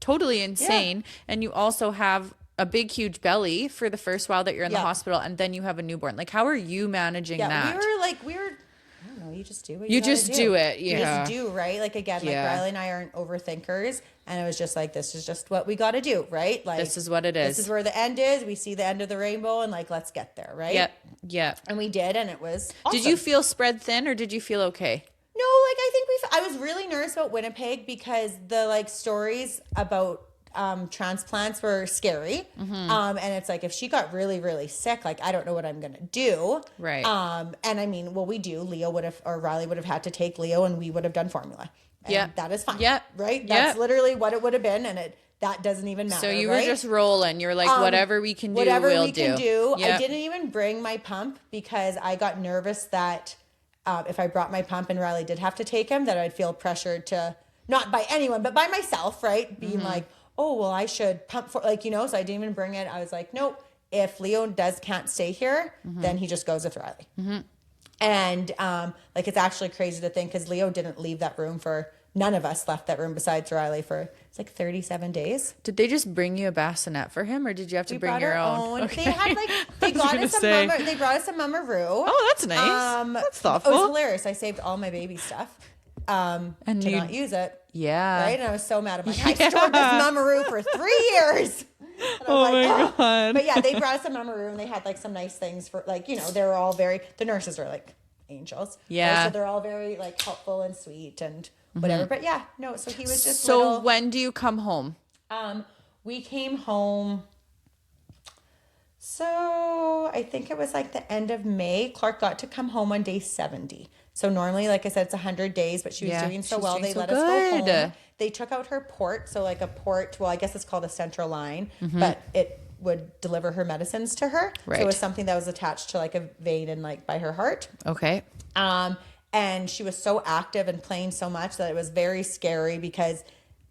Speaker 1: totally insane, and you also have a big, huge belly for the first while that you're in the hospital, and then you have a newborn. Like, how are you managing that?
Speaker 2: We were, I don't know, you just do what
Speaker 1: you just do it.
Speaker 2: You just do, right? Like, again, like Riley and I aren't overthinkers, and it was just like, this is just what we got to do, right? Like,
Speaker 1: this is what it is.
Speaker 2: This is where the end is. We see the end of the rainbow, and like, let's get there, right?
Speaker 1: Yep.
Speaker 2: And we did, and it was awesome.
Speaker 1: Did you feel spread thin, or did you feel okay?
Speaker 2: No, like I was really nervous about Winnipeg because the like stories about transplants were scary. And it's like, if she got really, really sick, like, I don't know what I'm going to do.
Speaker 1: Right.
Speaker 2: And I mean, well, we do. Riley would have had to take Leo, and we would have done formula. And that is fine. Right. That's literally what it would have been. And that doesn't even matter.
Speaker 1: So you were just rolling. You're like, whatever we can do, we'll do.
Speaker 2: I didn't even bring my pump because I got nervous that if I brought my pump and Riley did have to take him, that I'd feel pressured to, not by anyone, but by myself, right? Being like, oh, well, I should pump for, like, so I didn't even bring it. I was like, nope, if Leo can't stay here, then he just goes with Riley. And like, it's actually crazy to think because Leo didn't leave that room none of us left that room besides Riley for, it's like 37 days.
Speaker 1: Did they just bring you a bassinet for him, or did you have to bring your own?
Speaker 2: Okay. They had they brought us a Mama-Roo.
Speaker 1: Oh, that's nice. That's thoughtful.
Speaker 2: It was hilarious. I saved all my baby stuff and to not use it.
Speaker 1: Yeah.
Speaker 2: Right? And I was so mad. I'm like, I stored this Mama-Roo for 3 years.
Speaker 1: Oh my God.
Speaker 2: But yeah, they brought us a Mama-Roo, and they had like some nice things for like, they were all the nurses are like angels.
Speaker 1: Yeah.
Speaker 2: So they're all very like helpful and sweet and whatever. But yeah, no, so he was just
Speaker 1: So when do you come home?
Speaker 2: We came home. So I think it was like the end of May. Clarke got to come home on day 70. So normally, like I said, it's 100 days, but she was doing so well. They let us go home. They took out her port. So like a port, well, I guess it's called a central line, but it would deliver her medicines to her.
Speaker 1: Right.
Speaker 2: So it was something that was attached to like a vein and like by her heart.
Speaker 1: Okay.
Speaker 2: And she was so active and playing so much that it was very scary because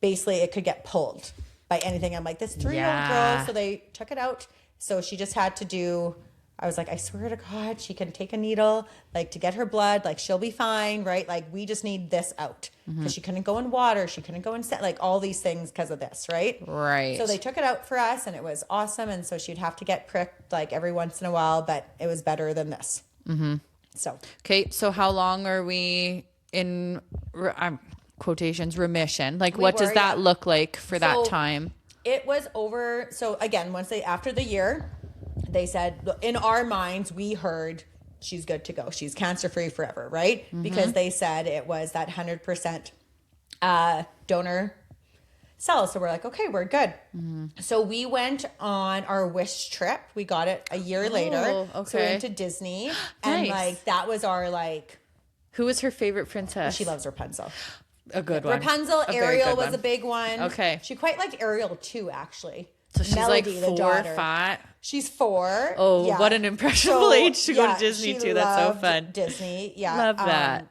Speaker 2: basically it could get pulled by anything. I'm like, this 3-year-old girl. So they took it out. So she just had to do, I was like, I swear to God, she can take a needle, like to get her blood, like she'll be fine, right? Like we just need this out because she couldn't go in water. She couldn't go in set, like all these things because of this, right?
Speaker 1: Right.
Speaker 2: So they took it out for us and it was awesome. And so she'd have to get pricked like every once in a while, but it was better than this. So.
Speaker 1: Okay. So how long are we in quotations remission? Like what does that look like for that time?
Speaker 2: It was over. So again, after the year, they said in our minds, we heard she's good to go. She's cancer free forever, right? Because they said it was that 100% donor cells. So we're like, okay, we're good. So we went on our wish trip. We got it a year later.
Speaker 1: Okay.
Speaker 2: So we went to Disney. And like, that was our like.
Speaker 1: Who was her favorite princess?
Speaker 2: She loves Rapunzel.
Speaker 1: A good one.
Speaker 2: Rapunzel, Ariel was a big one.
Speaker 1: Okay.
Speaker 2: She quite liked Ariel too, actually.
Speaker 1: So she's
Speaker 2: Melody,
Speaker 1: like 4 or 5.
Speaker 2: She's 4.
Speaker 1: Oh, yeah. What an impressionable age to go to Disney too. That's so fun.
Speaker 2: Disney, yeah.
Speaker 1: Love that.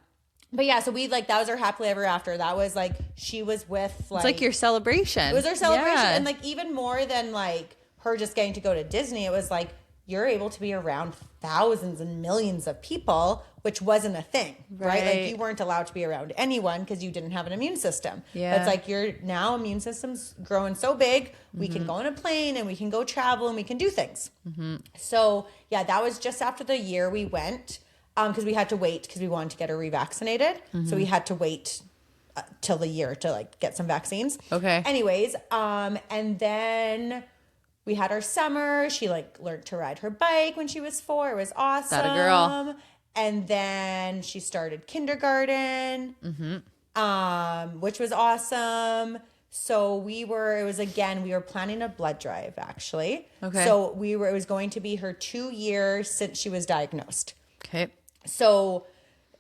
Speaker 2: But yeah, so we like, that was our happily ever after. That was like, she was with like.
Speaker 1: It's like your celebration.
Speaker 2: It was our celebration. Yeah. And like, even more than like her just getting to go to Disney, it was like, you're able to be around thousands and millions of people, which wasn't a thing, right? Like you weren't allowed to be around anyone because you didn't have an immune system.
Speaker 1: Yeah.
Speaker 2: But it's like your now immune system's growing so big, we can go on a plane and we can go travel and we can do things. So yeah, that was just after the year we went because we had to wait because we wanted to get her revaccinated. So we had to wait till the year to like get some vaccines.
Speaker 1: Okay.
Speaker 2: Anyways, and then we had our summer. She like learned to ride her bike when she was 4. It was awesome.
Speaker 1: That a girl.
Speaker 2: And then she started kindergarten, which was awesome. So we were planning a blood drive actually.
Speaker 1: Okay.
Speaker 2: So it was going to be her 2 years since she was diagnosed.
Speaker 1: Okay.
Speaker 2: So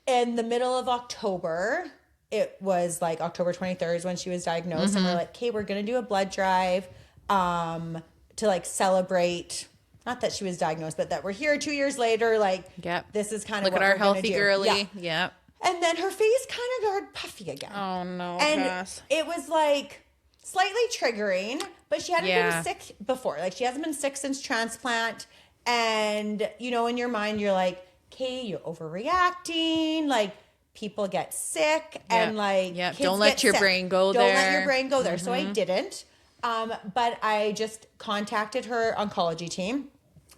Speaker 2: in the middle of October, it was like October 23rd when she was diagnosed, and we're like, okay, we're gonna do a blood drive to like celebrate, not that she was diagnosed, but that we're here 2 years later. Like, this is kind of
Speaker 1: look
Speaker 2: what
Speaker 1: at our
Speaker 2: we're gonna
Speaker 1: healthy
Speaker 2: do.
Speaker 1: girly. Yeah.
Speaker 2: And then her face kind of got puffy again.
Speaker 1: Oh no,
Speaker 2: and
Speaker 1: Cass.
Speaker 2: it was like slightly triggering, but she hadn't been sick before. Like, she hasn't been sick since transplant. And, you know, in your mind, you're like, okay, you're overreacting. Like, people get sick and like, kids
Speaker 1: don't let your brain go there.
Speaker 2: Don't let your brain go there. So I didn't. But I just contacted her oncology team.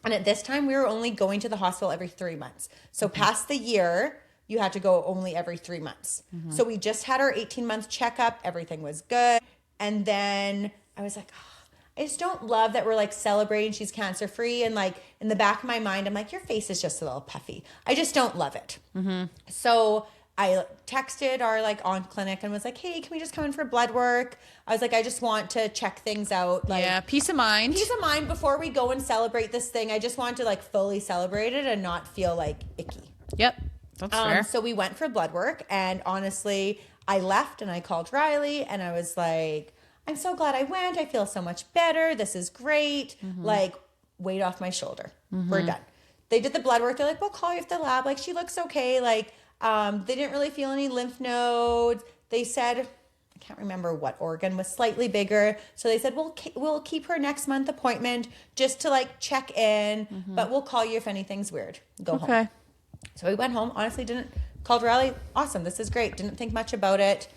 Speaker 2: And at this time, we were only going to the hospital every 3 months. So past the year, you had to go only every 3 months. So we just had our 18-month checkup. Everything was good. And then I was like, I just don't love that we're like celebrating she's cancer free. And like in the back of my mind, I'm like, your face is just a little puffy. I just don't love it. So I texted our like on clinic and was like, hey, can we just come in for blood work? I was like, I just want to check things out. Like,
Speaker 1: peace of mind.
Speaker 2: Peace of mind before we go and celebrate this thing. I just want to like fully celebrate it and not feel like icky.
Speaker 1: Yep. That's fair.
Speaker 2: So we went for blood work, and honestly, I left and I called Riley and I was like, I'm so glad I went. I feel so much better. This is great. Like, weight off my shoulder. We're done. They did the blood work. They're like, we'll call you at the lab. Like, she looks okay. Like, they didn't really feel any lymph nodes. They said, I can't remember what organ was slightly bigger. So they said, we'll keep her next month appointment just to like check in, but we'll call you if anything's weird. Go home. So we went home. Honestly, called Riley. Awesome. This is great. Didn't think much about it.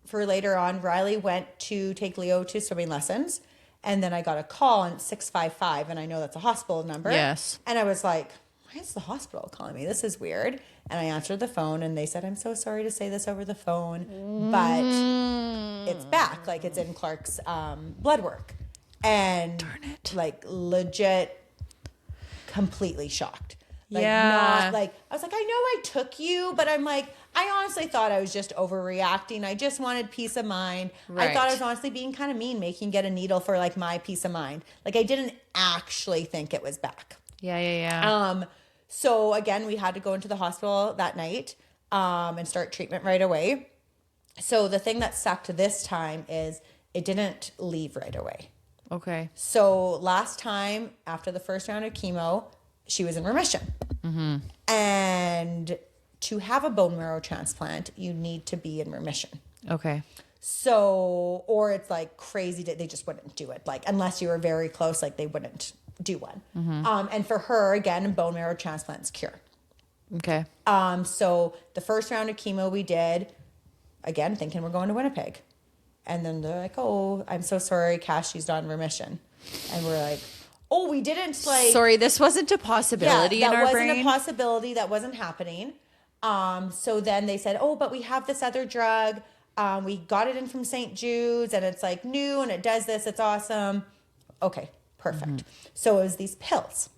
Speaker 2: For later on, Riley went to take Leo to swimming lessons. And then I got a call on 655, and I know that's a hospital number.
Speaker 1: Yes.
Speaker 2: And I was like, why is the hospital calling me? This is weird. And I answered the phone, and they said, I'm so sorry to say this over the phone, but it's back. Like, it's in Clarke's blood work. And
Speaker 1: darn it.
Speaker 2: Like, legit completely shocked. Like,
Speaker 1: yeah.
Speaker 2: Not like, I was like, I know I took you, but I'm like, I honestly thought I was just overreacting. I just wanted peace of mind.
Speaker 1: Right.
Speaker 2: I thought I was honestly being kind of mean, making get a needle for like my peace of mind. Like, I didn't actually think it was back.
Speaker 1: Yeah.
Speaker 2: So again, we had to go into the hospital that night, and start treatment right away. So the thing that sucked this time is it didn't leave right away.
Speaker 1: Okay.
Speaker 2: So last time after the first round of chemo, she was in remission. And to have a bone marrow transplant, you need to be in remission.
Speaker 1: Okay.
Speaker 2: So, or it's like crazy that they just wouldn't do it. Like, unless you were very close, like they wouldn't do one. And for her, again, bone marrow transplants cure.
Speaker 1: Okay.
Speaker 2: So the first round of chemo we did, again, thinking we're going to Winnipeg. And then they're like, oh, I'm so sorry, Cash, she's not in remission. And we're like, oh, we didn't like.
Speaker 1: Sorry, this wasn't a possibility in our brain.
Speaker 2: That wasn't a possibility. That wasn't happening. So then they said, oh, but we have this other drug. We got it in from St. Jude's, and it's like new, and it does this. It's awesome. Okay, perfect. So it was these pills.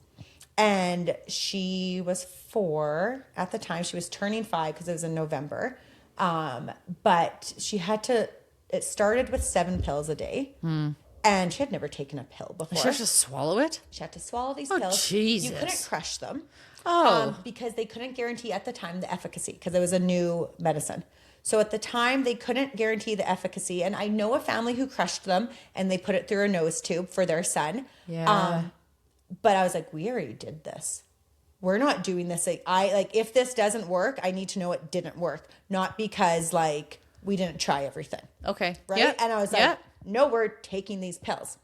Speaker 2: And she was 4 at the time. She was turning 5 because it was in November. But she had to, it started with 7 pills a day. And she had never taken a pill before.
Speaker 1: She had to swallow it?
Speaker 2: She had to swallow these pills.
Speaker 1: Jesus.
Speaker 2: You couldn't crush them.
Speaker 1: Oh.
Speaker 2: Because they couldn't guarantee at the time the efficacy, because it was a new medicine. So at the time, they couldn't guarantee the efficacy. And I know a family who crushed them, and they put it through a nose tube for their son.
Speaker 1: Yeah.
Speaker 2: But I was like, we already did this. We're not doing this. Like, if this doesn't work, I need to know it didn't work. Not because, like, we didn't try everything.
Speaker 1: Okay.
Speaker 2: Right?
Speaker 1: Yep.
Speaker 2: And I was like, no, we're taking these pills.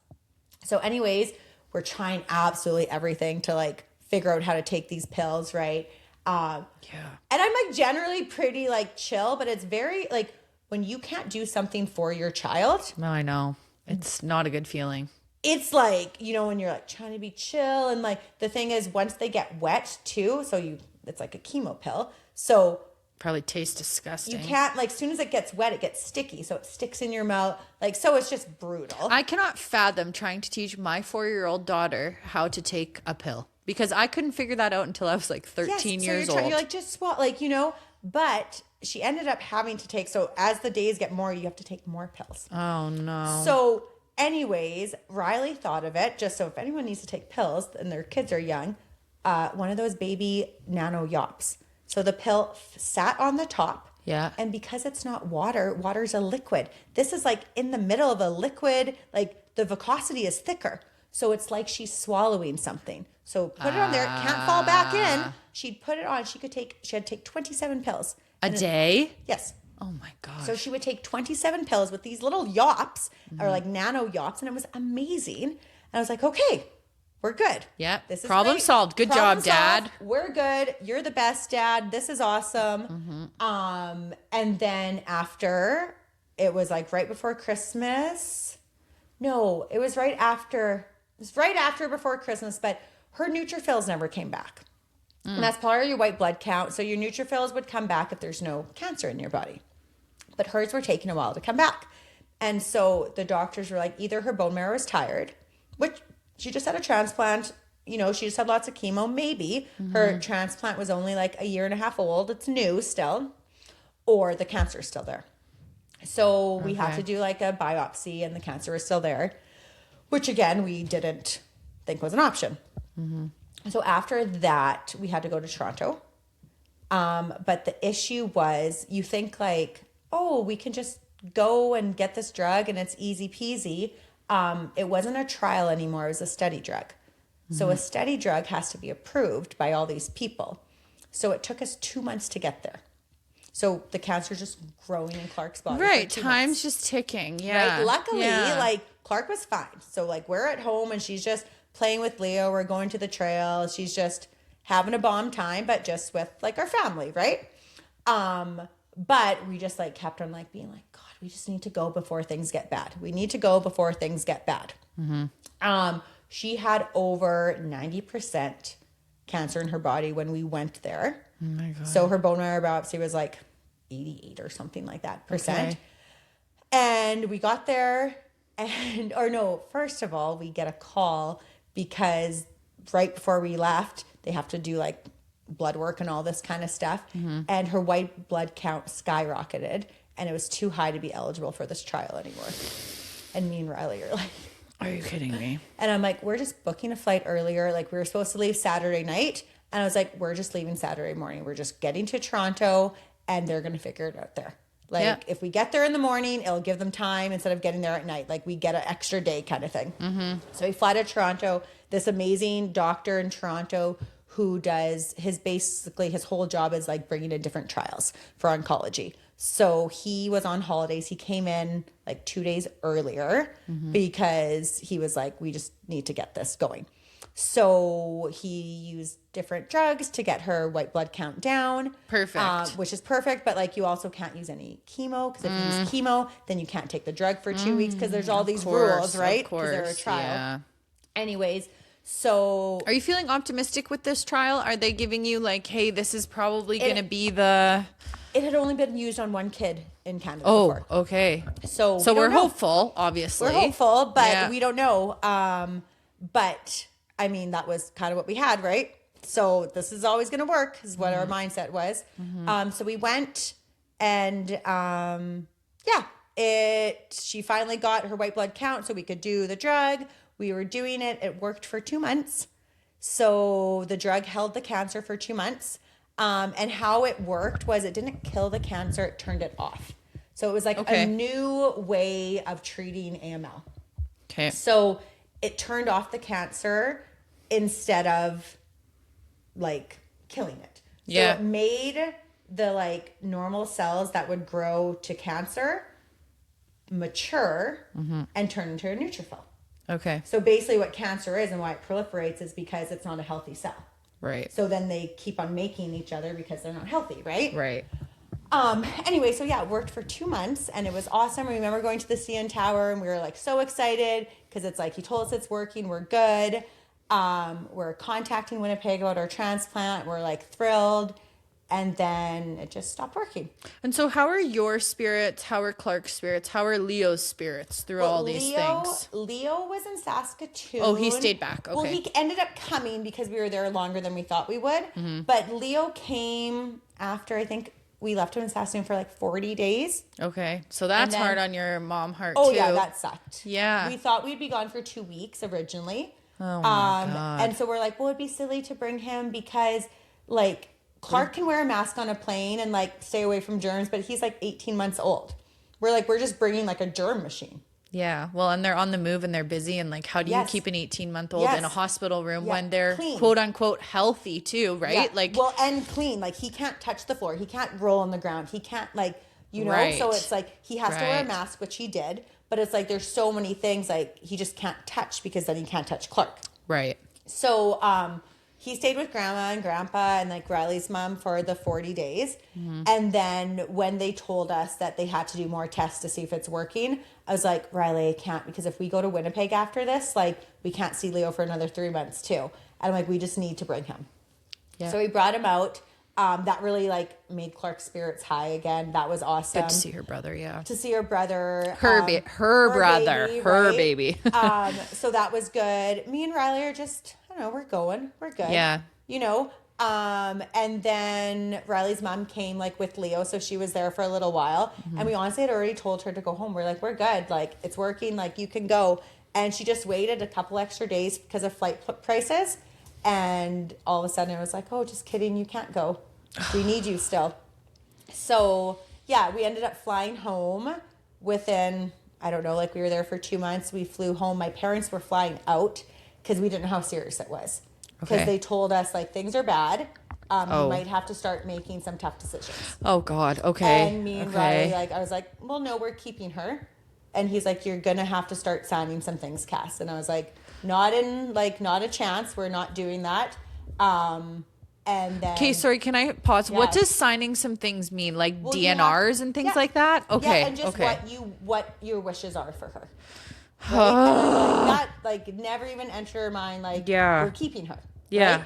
Speaker 2: So anyways, we're trying absolutely everything to, like, figure out how to take these pills, right? And I'm, like, generally pretty, like, chill, but it's very, like, when you can't do something for your child.
Speaker 1: No, I know. It's not a good feeling.
Speaker 2: It's like, you know, when you're like trying to be chill, and like the thing is, once they get wet too, it's like a chemo pill. So
Speaker 1: probably tastes disgusting.
Speaker 2: You can't, like, as soon as it gets wet, it gets sticky. So it sticks in your mouth. Like, so it's just brutal.
Speaker 1: I cannot fathom trying to teach my 4-year-old daughter how to take a pill, because I couldn't figure that out until I was like 13 years old.
Speaker 2: You're like, just swallow, like, you know, but she ended up having to take, so as the days get more, you have to take more pills.
Speaker 1: Oh no.
Speaker 2: So anyways, Riley thought of it, just so if anyone needs to take pills and their kids are young, one of those baby nano yops. So the pill sat on the top,
Speaker 1: Yeah.
Speaker 2: And because it's not water, water's a liquid. This is like in the middle of a liquid, like the viscosity is thicker. So it's like she's swallowing something. So put it on there. It can't fall back in. She'd put it on. She had to take 27 pills.
Speaker 1: A day?
Speaker 2: Yes.
Speaker 1: Oh my gosh.
Speaker 2: So she would take 27 pills with these little yops or like nano yops. And it was amazing. And I was like, okay, we're good.
Speaker 1: Yeah.
Speaker 2: This is
Speaker 1: problem
Speaker 2: great.
Speaker 1: solved. Good
Speaker 2: Problem
Speaker 1: job, Dad.
Speaker 2: solved. We're good. You're the best, Dad. This is awesome. And then after, it was like right before Christmas. No, it was right after. It was right after before Christmas, but her neutrophils never came back. And that's part of your white blood count. So your neutrophils would come back if there's no cancer in your body. But hers were taking a while to come back. And so the doctors were like, either her bone marrow is tired, which she just had a transplant. You know, she just had lots of chemo. Maybe her transplant was only like a year and a half old. It's new still. Or the cancer is still there. So we had to do like a biopsy and the cancer is still there. Which again, we didn't think was an option. So after that, we had to go to Toronto. But the issue was, you think like, oh, we can just go and get this drug and it's easy peasy. It wasn't a trial anymore. It was a study drug. So a study drug has to be approved by all these people. So it took us 2 months to get there. So the cancer's just growing in Clarke's body.
Speaker 1: Right. Time's just ticking. Yeah.
Speaker 2: Right. Luckily, like Clarke was fine. So like we're at home and she's just playing with Leo. We're going to the trail. She's just having a bomb time, but just with like our family. Right. But we just like kept on like being like, God, we just need to go before things get bad. We need to go before things get bad. She had over 90% cancer in her body when we went there.
Speaker 1: Oh my God.
Speaker 2: So her bone marrow biopsy was like 88 or something like that percent. Okay. And we got there and, or no, first of all, we get a call because right before we left, they have to do like blood work and all this kind of stuff. And her white blood count skyrocketed and it was too high to be eligible for this trial anymore. And me and Riley are like,
Speaker 1: are you kidding me?
Speaker 2: And I'm like, we're just booking a flight earlier. Like we were supposed to leave Saturday night. And I was like, we're just leaving Saturday morning. We're just getting to Toronto and they're going to figure it out there. Like if we get there in the morning, it'll give them time instead of getting there at night. Like we get an extra day kind of thing. So we fly to Toronto. This amazing doctor in Toronto who does basically his whole job is like bringing in different trials for oncology. So he was on holidays. He came in like 2 days earlier because he was like, we just need to get this going. So he used different drugs to get her white blood count down.
Speaker 1: Perfect.
Speaker 2: Which is perfect. But like you also can't use any chemo because if you use chemo, then you can't take the drug for 2 weeks because there's all these rules, right? Because they're a trial.
Speaker 1: Yeah.
Speaker 2: Anyways, so...
Speaker 1: Are you feeling optimistic with this trial? Are they giving you like, hey, this is probably going to be the...
Speaker 2: It had only been used on one kid in Canada before.
Speaker 1: Okay.
Speaker 2: So
Speaker 1: we're hopeful, obviously.
Speaker 2: We're hopeful, but we don't know. But I mean, that was kind of what we had, right? So this is always going to work is what our mindset was. So we went and she finally got her white blood count so we could do the drug. We were doing it. It worked for 2 months. So the drug held the cancer for 2 months. And how it worked was it didn't kill the cancer, it turned it off. So it was like a new way of treating AML.
Speaker 1: Okay.
Speaker 2: So it turned off the cancer instead of like killing it. So it made the like normal cells that would grow to cancer mature and turn into a neutrophil.
Speaker 1: Okay.
Speaker 2: So basically what cancer is and why it proliferates is because it's not a healthy cell.
Speaker 1: Right.
Speaker 2: So then they keep on making each other because they're not healthy, right?
Speaker 1: Right.
Speaker 2: Anyway, so it worked for 2 months and it was awesome. I remember going to the CN Tower and we were like so excited because it's like, he told us it's working. We're good. We're contacting Winnipeg about our transplant. We're like thrilled. And then it just stopped working.
Speaker 1: And so how are your spirits? How are Clarke's spirits? How are Leo's spirits through all these things?
Speaker 2: Leo was in Saskatoon.
Speaker 1: Oh, he stayed back. Okay.
Speaker 2: Well, he ended up coming because we were there longer than we thought we would. But Leo came after, I think we left him in Saskatoon for like 40 days.
Speaker 1: Okay. So that's hard on your mom heart
Speaker 2: too.
Speaker 1: Oh,
Speaker 2: yeah, that sucked.
Speaker 1: Yeah.
Speaker 2: We thought we'd be gone for 2 weeks originally.
Speaker 1: Oh, my God.
Speaker 2: And so we're like, well, it'd be silly to bring him because like, Clarke can wear a mask on a plane and like stay away from germs, but he's like 18 months old. We're just bringing like a germ machine.
Speaker 1: Yeah. Well, and they're on the move and they're busy. And like, how do you keep an 18-month-old in a hospital room when they're clean, quote unquote healthy too, right?
Speaker 2: Like, well, and clean. Like he can't touch the floor. He can't roll on the ground. He can't like, so it's like he has to wear a mask, which he did. But it's like there's so many things like he just can't touch because then he can't touch Clarke.
Speaker 1: Right.
Speaker 2: So he stayed with grandma and grandpa and like Riley's mom for the 40 days. Mm-hmm. And then when they told us that they had to do more tests to see if it's working, I was like, Riley, I can't, because if we go to Winnipeg after this, like we can't see Leo for another 3 months too. And I'm like, we just need to bring him. Yeah. So we brought him out. That really like made Clarke's spirits high again. That was awesome.
Speaker 1: Good to see her brother, yeah.
Speaker 2: To see her brother.
Speaker 1: Her brother. Baby, her right? baby.
Speaker 2: So that was good. Me and Riley are just, I don't know, we're going. We're good.
Speaker 1: Yeah.
Speaker 2: And then Riley's mom came like with Leo, so she was there for a little while. Mm-hmm. And we honestly had already told her to go home. We're like, we're good. Like, it's working. Like, you can go. And she just waited a couple extra days because of flight prices. And all of a sudden it was like, oh, just kidding. You can't go. We need you still. So, yeah, we ended up flying home within, I don't know, like we were there for 2 months. We flew home. My parents were flying out because we didn't know how serious it was. Because they told us, like, things are bad. You might have to start making some tough decisions.
Speaker 1: Oh, God. Okay.
Speaker 2: And me and Riley, like, I was like, well, no, we're keeping her. And he's like, you're going to have to start signing some things, Cass. And I was like, not a chance. We're not doing that. And then... Okay,
Speaker 1: sorry, can I pause? Yeah. What does signing some things mean? Like DNRs and things like that? Okay.
Speaker 2: Yeah, and just what your wishes are for her. Right? Like, never even enter her mind, like, we're keeping her.
Speaker 1: Yeah.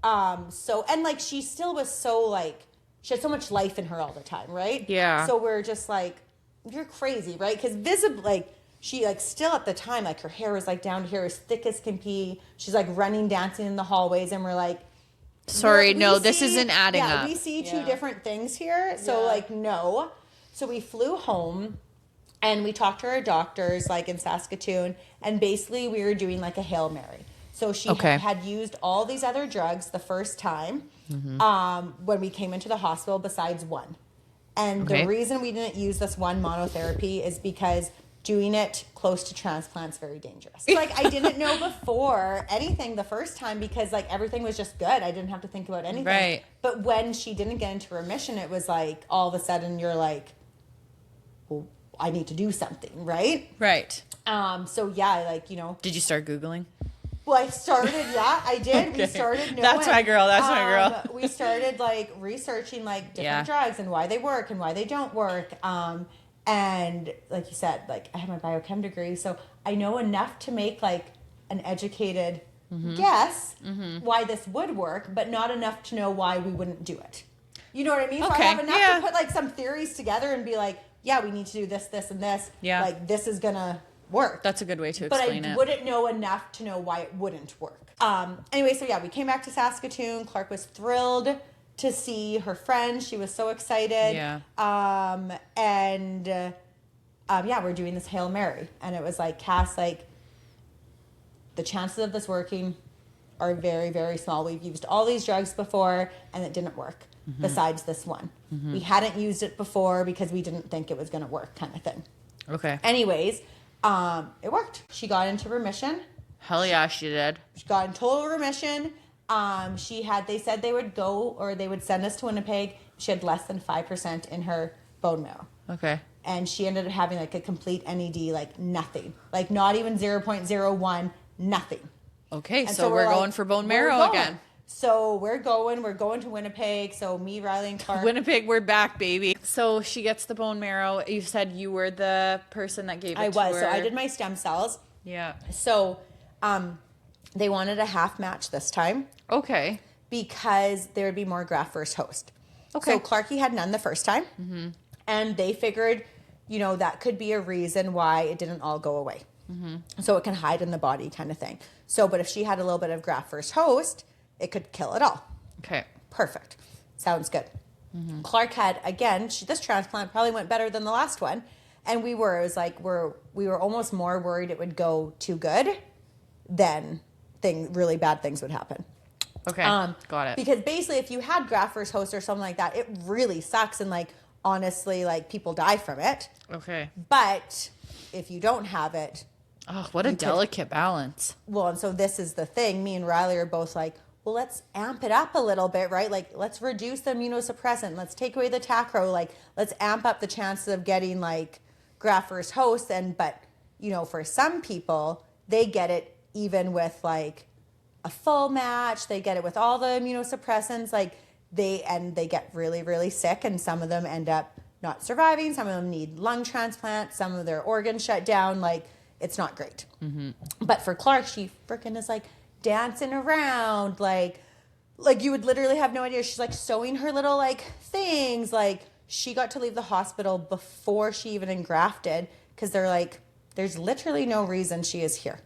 Speaker 2: Right? So, and like, she still was so like, she had so much life in her all the time, right?
Speaker 1: Yeah.
Speaker 2: So we're just like, you're crazy, right? Because visibly, like, she like still at the time, like her hair was like down to here as thick as can be. She's like running, dancing in the hallways, and we're like,
Speaker 1: sorry, this isn't adding up.
Speaker 2: We see two different things here. So like, no. So we flew home and we talked to our doctors like in Saskatoon, and basically we were doing like a Hail Mary. So she had used all these other drugs the first time when we came into the hospital besides one. And the reason we didn't use this one monotherapy is because doing it close to transplant is very dangerous. Like, I didn't know before anything the first time because, like, everything was just good. I didn't have to think about anything.
Speaker 1: Right.
Speaker 2: But when she didn't get into remission, it was like, all of a sudden you're like, well, I need to do something, right?
Speaker 1: Right.
Speaker 2: So, yeah, like,
Speaker 1: Did you start Googling?
Speaker 2: Well, I started, I did. Okay. We started knowing.
Speaker 1: That's my girl.
Speaker 2: We started, like, researching, like, different drugs and why they work and why they don't work. And like you said, like, I have my biochem degree, so I know enough to make like an educated guess why this would work, but not enough to know why we wouldn't do it. You know what I mean? So I have enough to put like some theories together and be like, yeah, we need to do this, this, and this. Yeah. Like, this is gonna work.
Speaker 1: That's a good way to explain it.
Speaker 2: But I wouldn't know enough to know why it wouldn't work. Anyway, so yeah, we came back to Saskatoon. Clarke was thrilled to see her friends. She was so excited.
Speaker 1: Yeah.
Speaker 2: We're doing this Hail Mary. And it was like, Cass, like, the chances of this working are very, very small. We've used all these drugs before, and it didn't work, besides this one. We hadn't used it before because we didn't think it was going to work, kind of thing.
Speaker 1: Okay.
Speaker 2: Anyways, it worked. She got into remission.
Speaker 1: Hell yeah, she did.
Speaker 2: She got in total remission. They said they would go, or they would send us to Winnipeg. She had less than 5% in her bone marrow.
Speaker 1: Okay.
Speaker 2: And she ended up having like a complete NED, like nothing, like not even 0.01, nothing.
Speaker 1: Okay. So we're going for bone marrow again.
Speaker 2: So we're going to Winnipeg. So me, Riley, and Clarke.
Speaker 1: Winnipeg, we're back, baby. So she gets the bone marrow. You said you were the person that gave it to her. I was.
Speaker 2: So I did my stem cells.
Speaker 1: Yeah.
Speaker 2: So, they wanted a half match this time.
Speaker 1: Okay.
Speaker 2: Because there would be more graft versus host.
Speaker 1: Okay.
Speaker 2: So Clarke had none the first time. Mm-hmm. And they figured, that could be a reason why it didn't all go away. Mm-hmm. So it can hide in the body kind of thing. So, but if she had a little bit of graft versus host, it could kill it all.
Speaker 1: Okay.
Speaker 2: Perfect. Sounds good. Mm-hmm. Clarke had, again, this transplant probably went better than the last one. And we were almost more worried it would go too good than really bad things would happen.
Speaker 1: Okay, got it.
Speaker 2: Because basically, if you had graft versus host or something like that, it really sucks, and like honestly, like people die from it.
Speaker 1: Okay.
Speaker 2: But if you don't have it,
Speaker 1: oh, what a delicate balance.
Speaker 2: Well, and so this is the thing. Me and Riley are both like, well, let's amp it up a little bit, right? Like, let's reduce the immunosuppressant. Let's take away the tacro. Like, let's amp up the chances of getting like graft versus host. But you know, for some people, they get it even with like a full match. They get it with all the immunosuppressants. Like they get really, really sick, and some of them end up not surviving. Some of them need lung transplants. Some of their organs shut down. Like, it's not great. Mm-hmm. But for Clarke, she freaking is like dancing around, like you would literally have no idea. She's like sewing her little like things. Like, she got to leave the hospital before she even engrafted, because they're like, there's literally no reason she is here.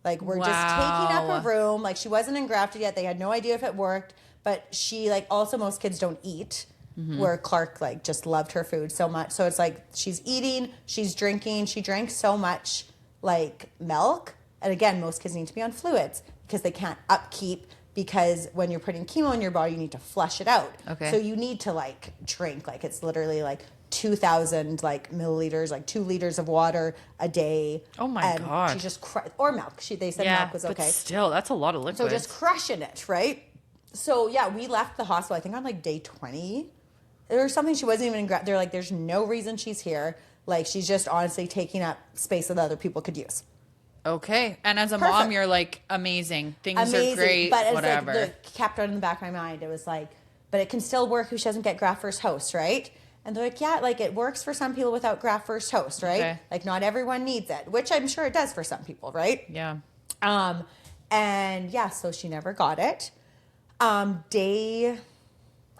Speaker 2: Like, we're just taking up a room. Like, she wasn't engrafted yet. They had no idea if it worked. But she, like, also most kids don't eat, where Clarke, like, just loved her food so much. So it's like she's eating, she's drinking. She drank so much, like, milk. And again, most kids need to be on fluids because they can't upkeep, because when you're putting chemo in your body, you need to flush it out.
Speaker 1: Okay.
Speaker 2: So you need to, like, drink. Like, it's literally, like, 2,000 like milliliters, like 2 liters of water a day.
Speaker 1: Oh my God.
Speaker 2: She just or milk. They said milk was okay.
Speaker 1: But still, that's a lot of liquids.
Speaker 2: So just crushing it, right? So yeah, we left the hospital, I think on like day 20 or something. She wasn't even they're like, there's no reason she's here. Like, she's just honestly taking up space that other people could use.
Speaker 1: Okay. And as a mom, you're like, amazing. Things are great,
Speaker 2: but
Speaker 1: whatever.
Speaker 2: It's like kept on in the back of my mind. It was like, but it can still work if she doesn't get graft versus host, right? And they're like, yeah, like it works for some people without graft versus host, right? Okay. Like, not everyone needs it, which I'm sure it does for some people, right?
Speaker 1: Yeah.
Speaker 2: And yeah, so she never got it. Day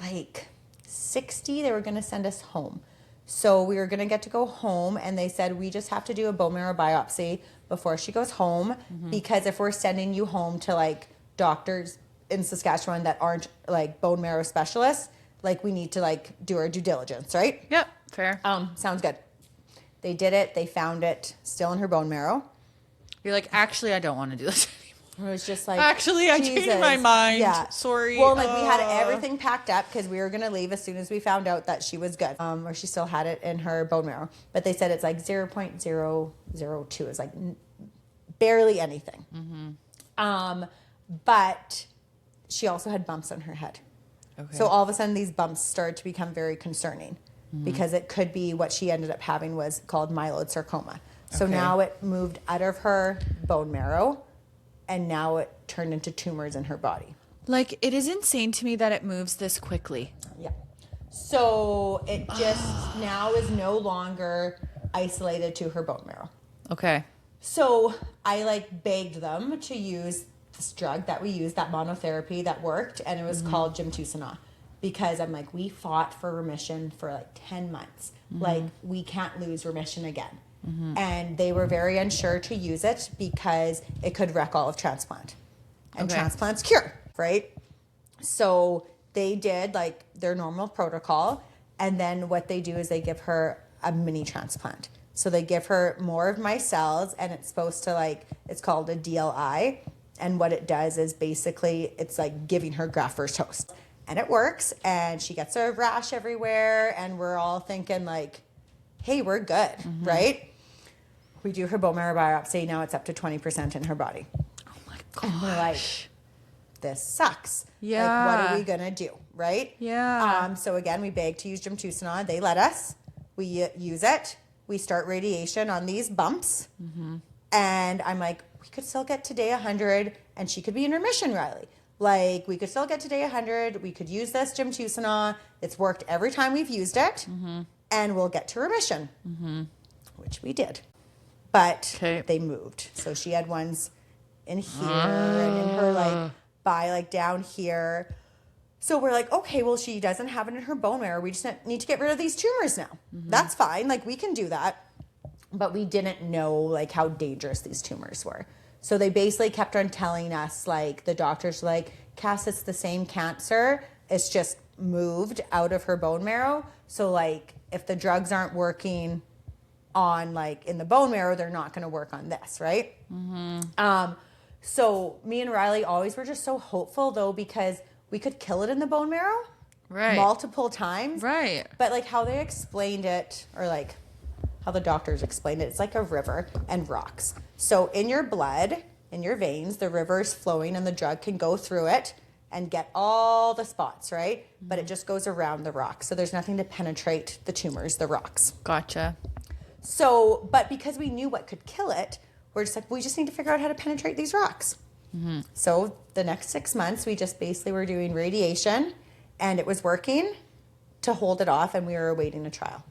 Speaker 2: like 60, they were going to send us home. So we were going to get to go home, and they said, we just have to do a bone marrow biopsy before she goes home, because if we're sending you home to like doctors in Saskatchewan that aren't like bone marrow specialists, like, we need to like do our due diligence, right?
Speaker 1: Yep, fair.
Speaker 2: Sounds good. They did it. They found it still in her bone marrow.
Speaker 1: You're like, actually, I don't want to do this anymore.
Speaker 2: It was just like,
Speaker 1: actually, I changed my mind. Yeah. Sorry.
Speaker 2: Well, like, we had everything packed up because we were going to leave as soon as we found out that she was good. Or she still had it in her bone marrow. But they said it's like 0.002. It's like barely anything. Mm-hmm. But she also had bumps on her head. Okay. So all of a sudden, these bumps started to become very concerning, because it could be what she ended up having was called myeloid sarcoma. So now it moved out of her bone marrow, and now it turned into tumors in her body.
Speaker 1: Like, it is insane to me that it moves this quickly.
Speaker 2: Yeah. So it just now is no longer isolated to her bone marrow.
Speaker 1: Okay.
Speaker 2: So I like begged them to use this drug that we used, that monotherapy that worked, and it was called gemtusina, because I'm like, we fought for remission for like 10 months. Like, we can't lose remission again. And they were very unsure to use it because it could wreck all of transplant, and transplants cure, right? So they did like their normal protocol, and then what they do is they give her a mini transplant. So they give her more of my cells, and it's supposed to like, it's called a DLI. And what it does is basically it's like giving her graft versus host. And it works, and she gets a rash everywhere, and we're all thinking like, hey, we're good, right? We do her bone marrow biopsy. Now it's up to 20% in her body.
Speaker 1: Oh my gosh.
Speaker 2: And we're like, this sucks.
Speaker 1: Yeah.
Speaker 2: Like, what are we going to do, right?
Speaker 1: Yeah.
Speaker 2: So again, we begged to use gemtusina. They let us. We use it. We start radiation on these bumps. And I'm like, we could still get to day 100, and she could be in remission, Riley. Like, we could still get to day 100. We could use this gemtusina. It's worked every time we've used it. And we'll get to remission, which we did. But they moved. So she had ones in here and in her, like, by, like, down here. So we're like, okay, well, she doesn't have it in her bone marrow. We just need to get rid of these tumors now. That's fine. Like, we can do that. But we didn't know, like, how dangerous these tumors were. So they basically kept on telling us, like, the doctors were like, Cass, it's the same cancer. It's just moved out of her bone marrow. So, like, if the drugs aren't working on, like, in the bone marrow, they're not going to work on this, right? So me and Riley always were just so hopeful though, because we could kill it in the bone marrow multiple times.
Speaker 1: Right.
Speaker 2: But like how they explained it, or like how the doctors explained it, it's like a river and rocks. So in your blood, in your veins, the river's flowing and the drug can go through it and get all the spots, right? But it just goes around the rocks. So there's nothing to penetrate the tumors, the rocks.
Speaker 1: Gotcha.
Speaker 2: So, but because we knew what could kill it, we're just like, we just need to figure out how to penetrate these rocks. Mm-hmm. So the next 6 months, we just basically were doing radiation, and it was working to hold it off, and we were awaiting a trial.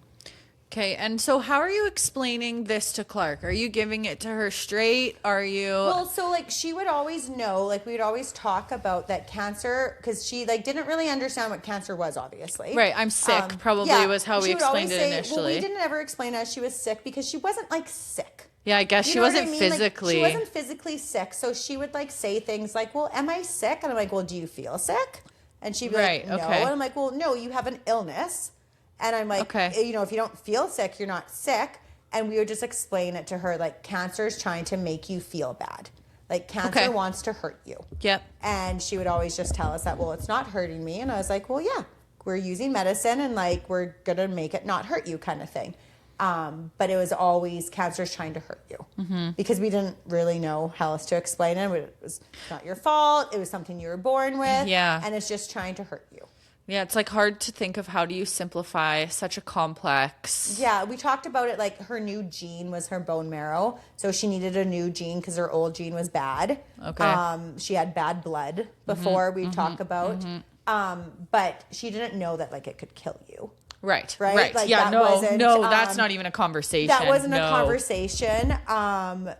Speaker 1: Okay, and so how are you explaining this to Clarke? Are you giving it to her straight? Are you...
Speaker 2: Well, so like she would always know, like we would always talk about that cancer, because she like didn't really understand what cancer was, obviously.
Speaker 1: Right, I'm sick was how we explained it initially.
Speaker 2: Well, we didn't ever explain as she was sick because she wasn't like sick.
Speaker 1: Yeah, I guess she wasn't physically.
Speaker 2: Like, she wasn't physically sick, so she would like say things like, well, am I sick? And I'm like, well, do you feel sick? And she'd be like, no. And I'm like, well, no, you have an illness. And I'm like, you know, if you don't feel sick, you're not sick. And we would just explain it to her, like, cancer is trying to make you feel bad. Like, cancer wants to hurt you.
Speaker 1: Yep.
Speaker 2: And she would always just tell us that, well, it's not hurting me. And I was like, well, yeah, we're using medicine and, like, we're going to make it not hurt you kind of thing. But it was always cancer's trying to hurt you because we didn't really know how else to explain it. It was not your fault. It was something you were born with.
Speaker 1: Yeah.
Speaker 2: And it's just trying to hurt you.
Speaker 1: Yeah, it's like hard to think of how do you simplify such a complex.
Speaker 2: Yeah, we talked about it like her new gene was her bone marrow. So she needed a new gene because her old gene was bad.
Speaker 1: Okay.
Speaker 2: She had bad blood before we talk about. But she didn't know that like it could kill you.
Speaker 1: Right.
Speaker 2: Like,
Speaker 1: yeah, no, that's not even a conversation.
Speaker 2: That wasn't a conversation.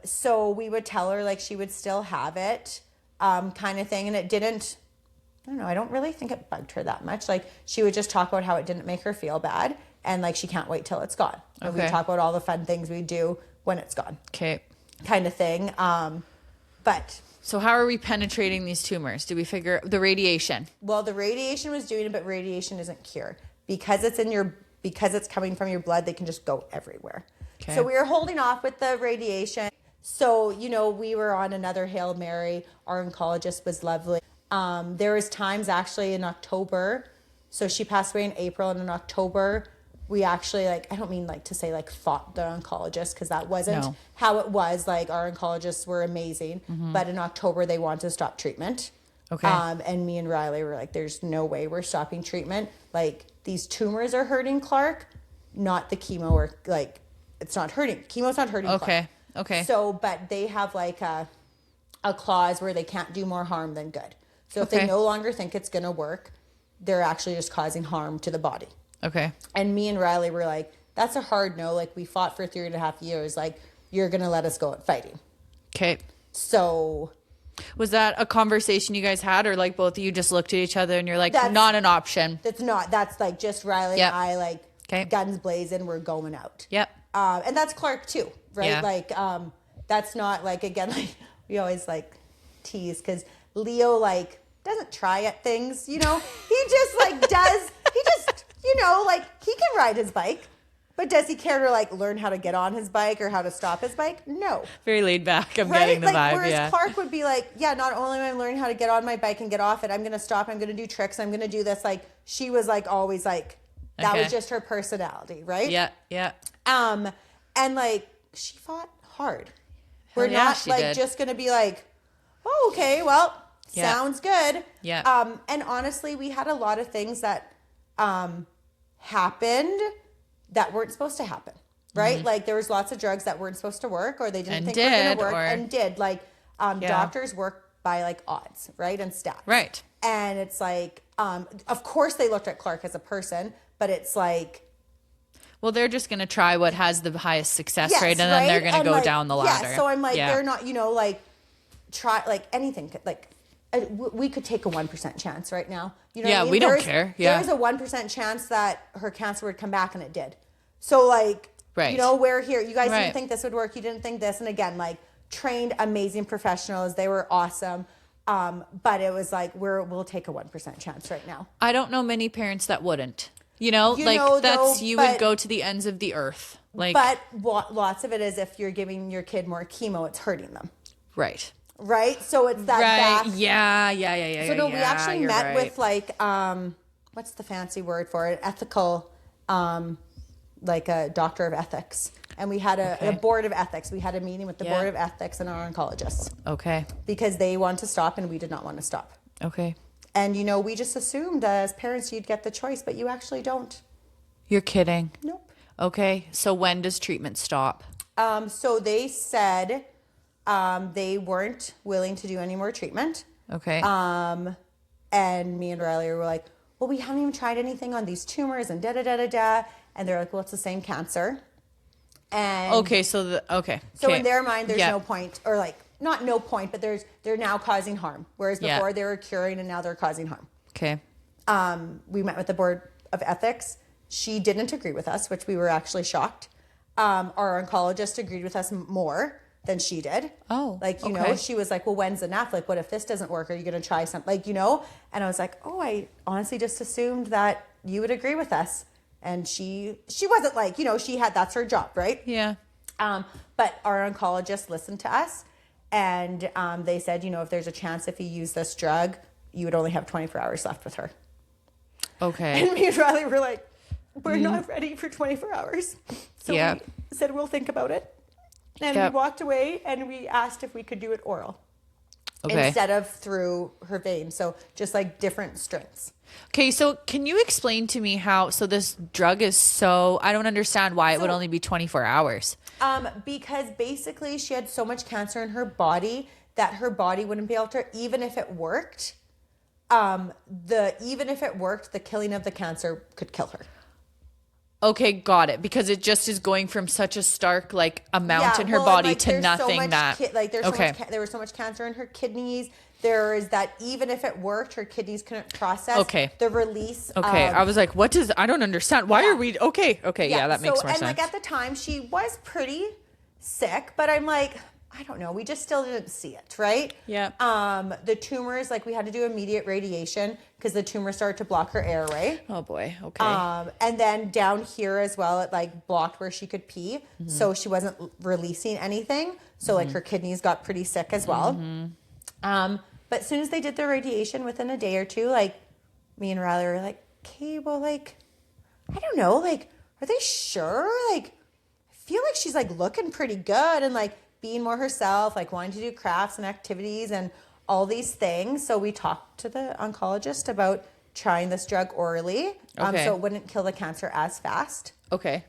Speaker 2: So we would tell her like she would still have it, kind of thing. And it didn't, I don't know, I don't really think it bugged her that much. Like she would just talk about how it didn't make her feel bad. And like she can't wait till it's gone. And we talk about all the fun things we do when it's gone.
Speaker 1: Okay.
Speaker 2: Kind of thing. But...
Speaker 1: So how are we penetrating these tumors? Do we figure the radiation?
Speaker 2: Well, the radiation was doing it, but radiation isn't cure. Because it's coming from your blood, they can just go everywhere. Okay. So we were holding off with the radiation. So, you know, we were on another Hail Mary. Our oncologist was lovely. There was times actually in October. So she passed away in April, and in October, we actually I don't mean to say fought the oncologist, because that wasn't how it was. Like our oncologists were amazing. But in October, they wanted to stop treatment. Okay. And me and Riley were like, there's no way we're stopping treatment. Like, these tumors are hurting Clarke, not the chemo, or it's not hurting. Chemo's not hurting Clarke.
Speaker 1: Okay.
Speaker 2: So, but they have a clause where they can't do more harm than good. So if they no longer think it's going to work, they're actually just causing harm to the body.
Speaker 1: Okay.
Speaker 2: And me and Riley were like, that's a hard no. Like, we fought for 3.5 years. Like, you're going to let us go at fighting. Okay. So...
Speaker 1: Was that a conversation you guys had, or both of you just looked at each other and you're like, not an option?
Speaker 2: That's just Riley and I, guns blazing, we're going out. Yep. And that's Clarke too, right? Yeah. That's not again, we always tease, because Leo doesn't try at things, you know? He just does, he just, you know, he can ride his bike. But does he care to learn how to get on his bike or how to stop his bike? No.
Speaker 1: Very laid back. I'm getting the vibe.
Speaker 2: Whereas Clarke would be not only am I learning how to get on my bike and get off it, I'm going to stop, I'm going to do tricks, I'm going to do this. She was always that was just her personality, right? Yeah, yeah. And she fought hard. We're not just going to be oh, okay, well, sounds good. Yeah. And honestly, we had a lot of things that happened that weren't supposed to happen, right? There was lots of drugs that weren't supposed to work, or they didn't think were going to work, and did. Doctors work by odds, right, and stats, right? And it's of course they looked at Clarke as a person, but it's
Speaker 1: well, they're just going to try what has the highest success rate, and then they're going to go down the ladder.
Speaker 2: Yeah, so I'm they're not, you know, try anything we could take a 1% chance right now. You know what I mean?
Speaker 1: We don't care. Yeah.
Speaker 2: There's a 1% chance that her cancer would come back, and it did. So you know, we're here. You guys didn't think this would work. You didn't think this. And again, trained, amazing professionals. They were awesome. But it was we'll take a 1% chance right now.
Speaker 1: I don't know many parents that wouldn't. You know, would go to the ends of the earth.
Speaker 2: But lots of it is if you're giving your kid more chemo, it's hurting them.
Speaker 1: Right.
Speaker 2: right? So it's that back.
Speaker 1: Yeah.
Speaker 2: So no, we actually met with like, what's the fancy word for it? Ethical, like a doctor of ethics. And we had a board of ethics. We had a meeting with the board of ethics and our oncologists.
Speaker 1: Okay.
Speaker 2: Because they want to stop and we did not want to stop.
Speaker 1: Okay.
Speaker 2: And, we just assumed as parents you'd get the choice, but you actually don't.
Speaker 1: You're kidding.
Speaker 2: Nope.
Speaker 1: Okay. So when does treatment stop?
Speaker 2: So they said they weren't willing to do any more treatment.
Speaker 1: Okay.
Speaker 2: And me and Riley were like, well, we haven't even tried anything on these tumors and da-da-da-da-da. And they're like, well, it's the same cancer. And
Speaker 1: so
Speaker 2: in their mind, there's no point, or like, not no point, but they're now causing harm. Whereas before they were curing and now they're causing harm.
Speaker 1: Okay.
Speaker 2: We met with the board of ethics. She didn't agree with us, which we were actually shocked. Our oncologist agreed with us more than she did.
Speaker 1: Oh,
Speaker 2: she was like, well, when's enough? Like, what if this doesn't work? Are you going to try something? Like, and I was like, oh, I honestly just assumed that you would agree with us. And she wasn't like, that's her job, right?
Speaker 1: Yeah.
Speaker 2: But our oncologist listened to us and they said, if there's a chance if you use this drug, you would only have 24 hours left with her.
Speaker 1: Okay.
Speaker 2: And me and Riley were like, we're not ready for 24 hours. So we said, we'll think about it. And we walked away and we asked if we could do it oral. Okay. Instead of through her vein. So just like different strengths.
Speaker 1: Okay. So can you explain to me so this drug is I don't understand why it would only be 24 hours.
Speaker 2: Because basically she had so much cancer in her body that her body wouldn't be able to, even if it worked, the killing of the cancer could kill her.
Speaker 1: Okay, got it. Because it just is going from such a stark amount in her body to nothing
Speaker 2: there was so much cancer in her kidneys. There is that even if it worked, her kidneys couldn't process the release.
Speaker 1: Okay, I was like, I don't understand. Why are we? Okay, that makes more sense.
Speaker 2: And at the time, she was pretty sick, but I'm like, I don't know. We just still didn't see it, right?
Speaker 1: Yeah.
Speaker 2: The tumors, we had to do immediate radiation because the tumor started to block her airway.
Speaker 1: Oh boy. Okay.
Speaker 2: And then down here as well, it blocked where she could pee, so she wasn't releasing anything. So her kidneys got pretty sick as well. But as soon as they did the radiation, within a day or two, me and Riley were like, okay, well, I don't know, are they sure? I feel like she's looking pretty good and being more herself, wanting to do crafts and activities and all these things. So we talked to the oncologist about trying this drug orally, so it wouldn't kill the cancer as fast.
Speaker 1: Okay.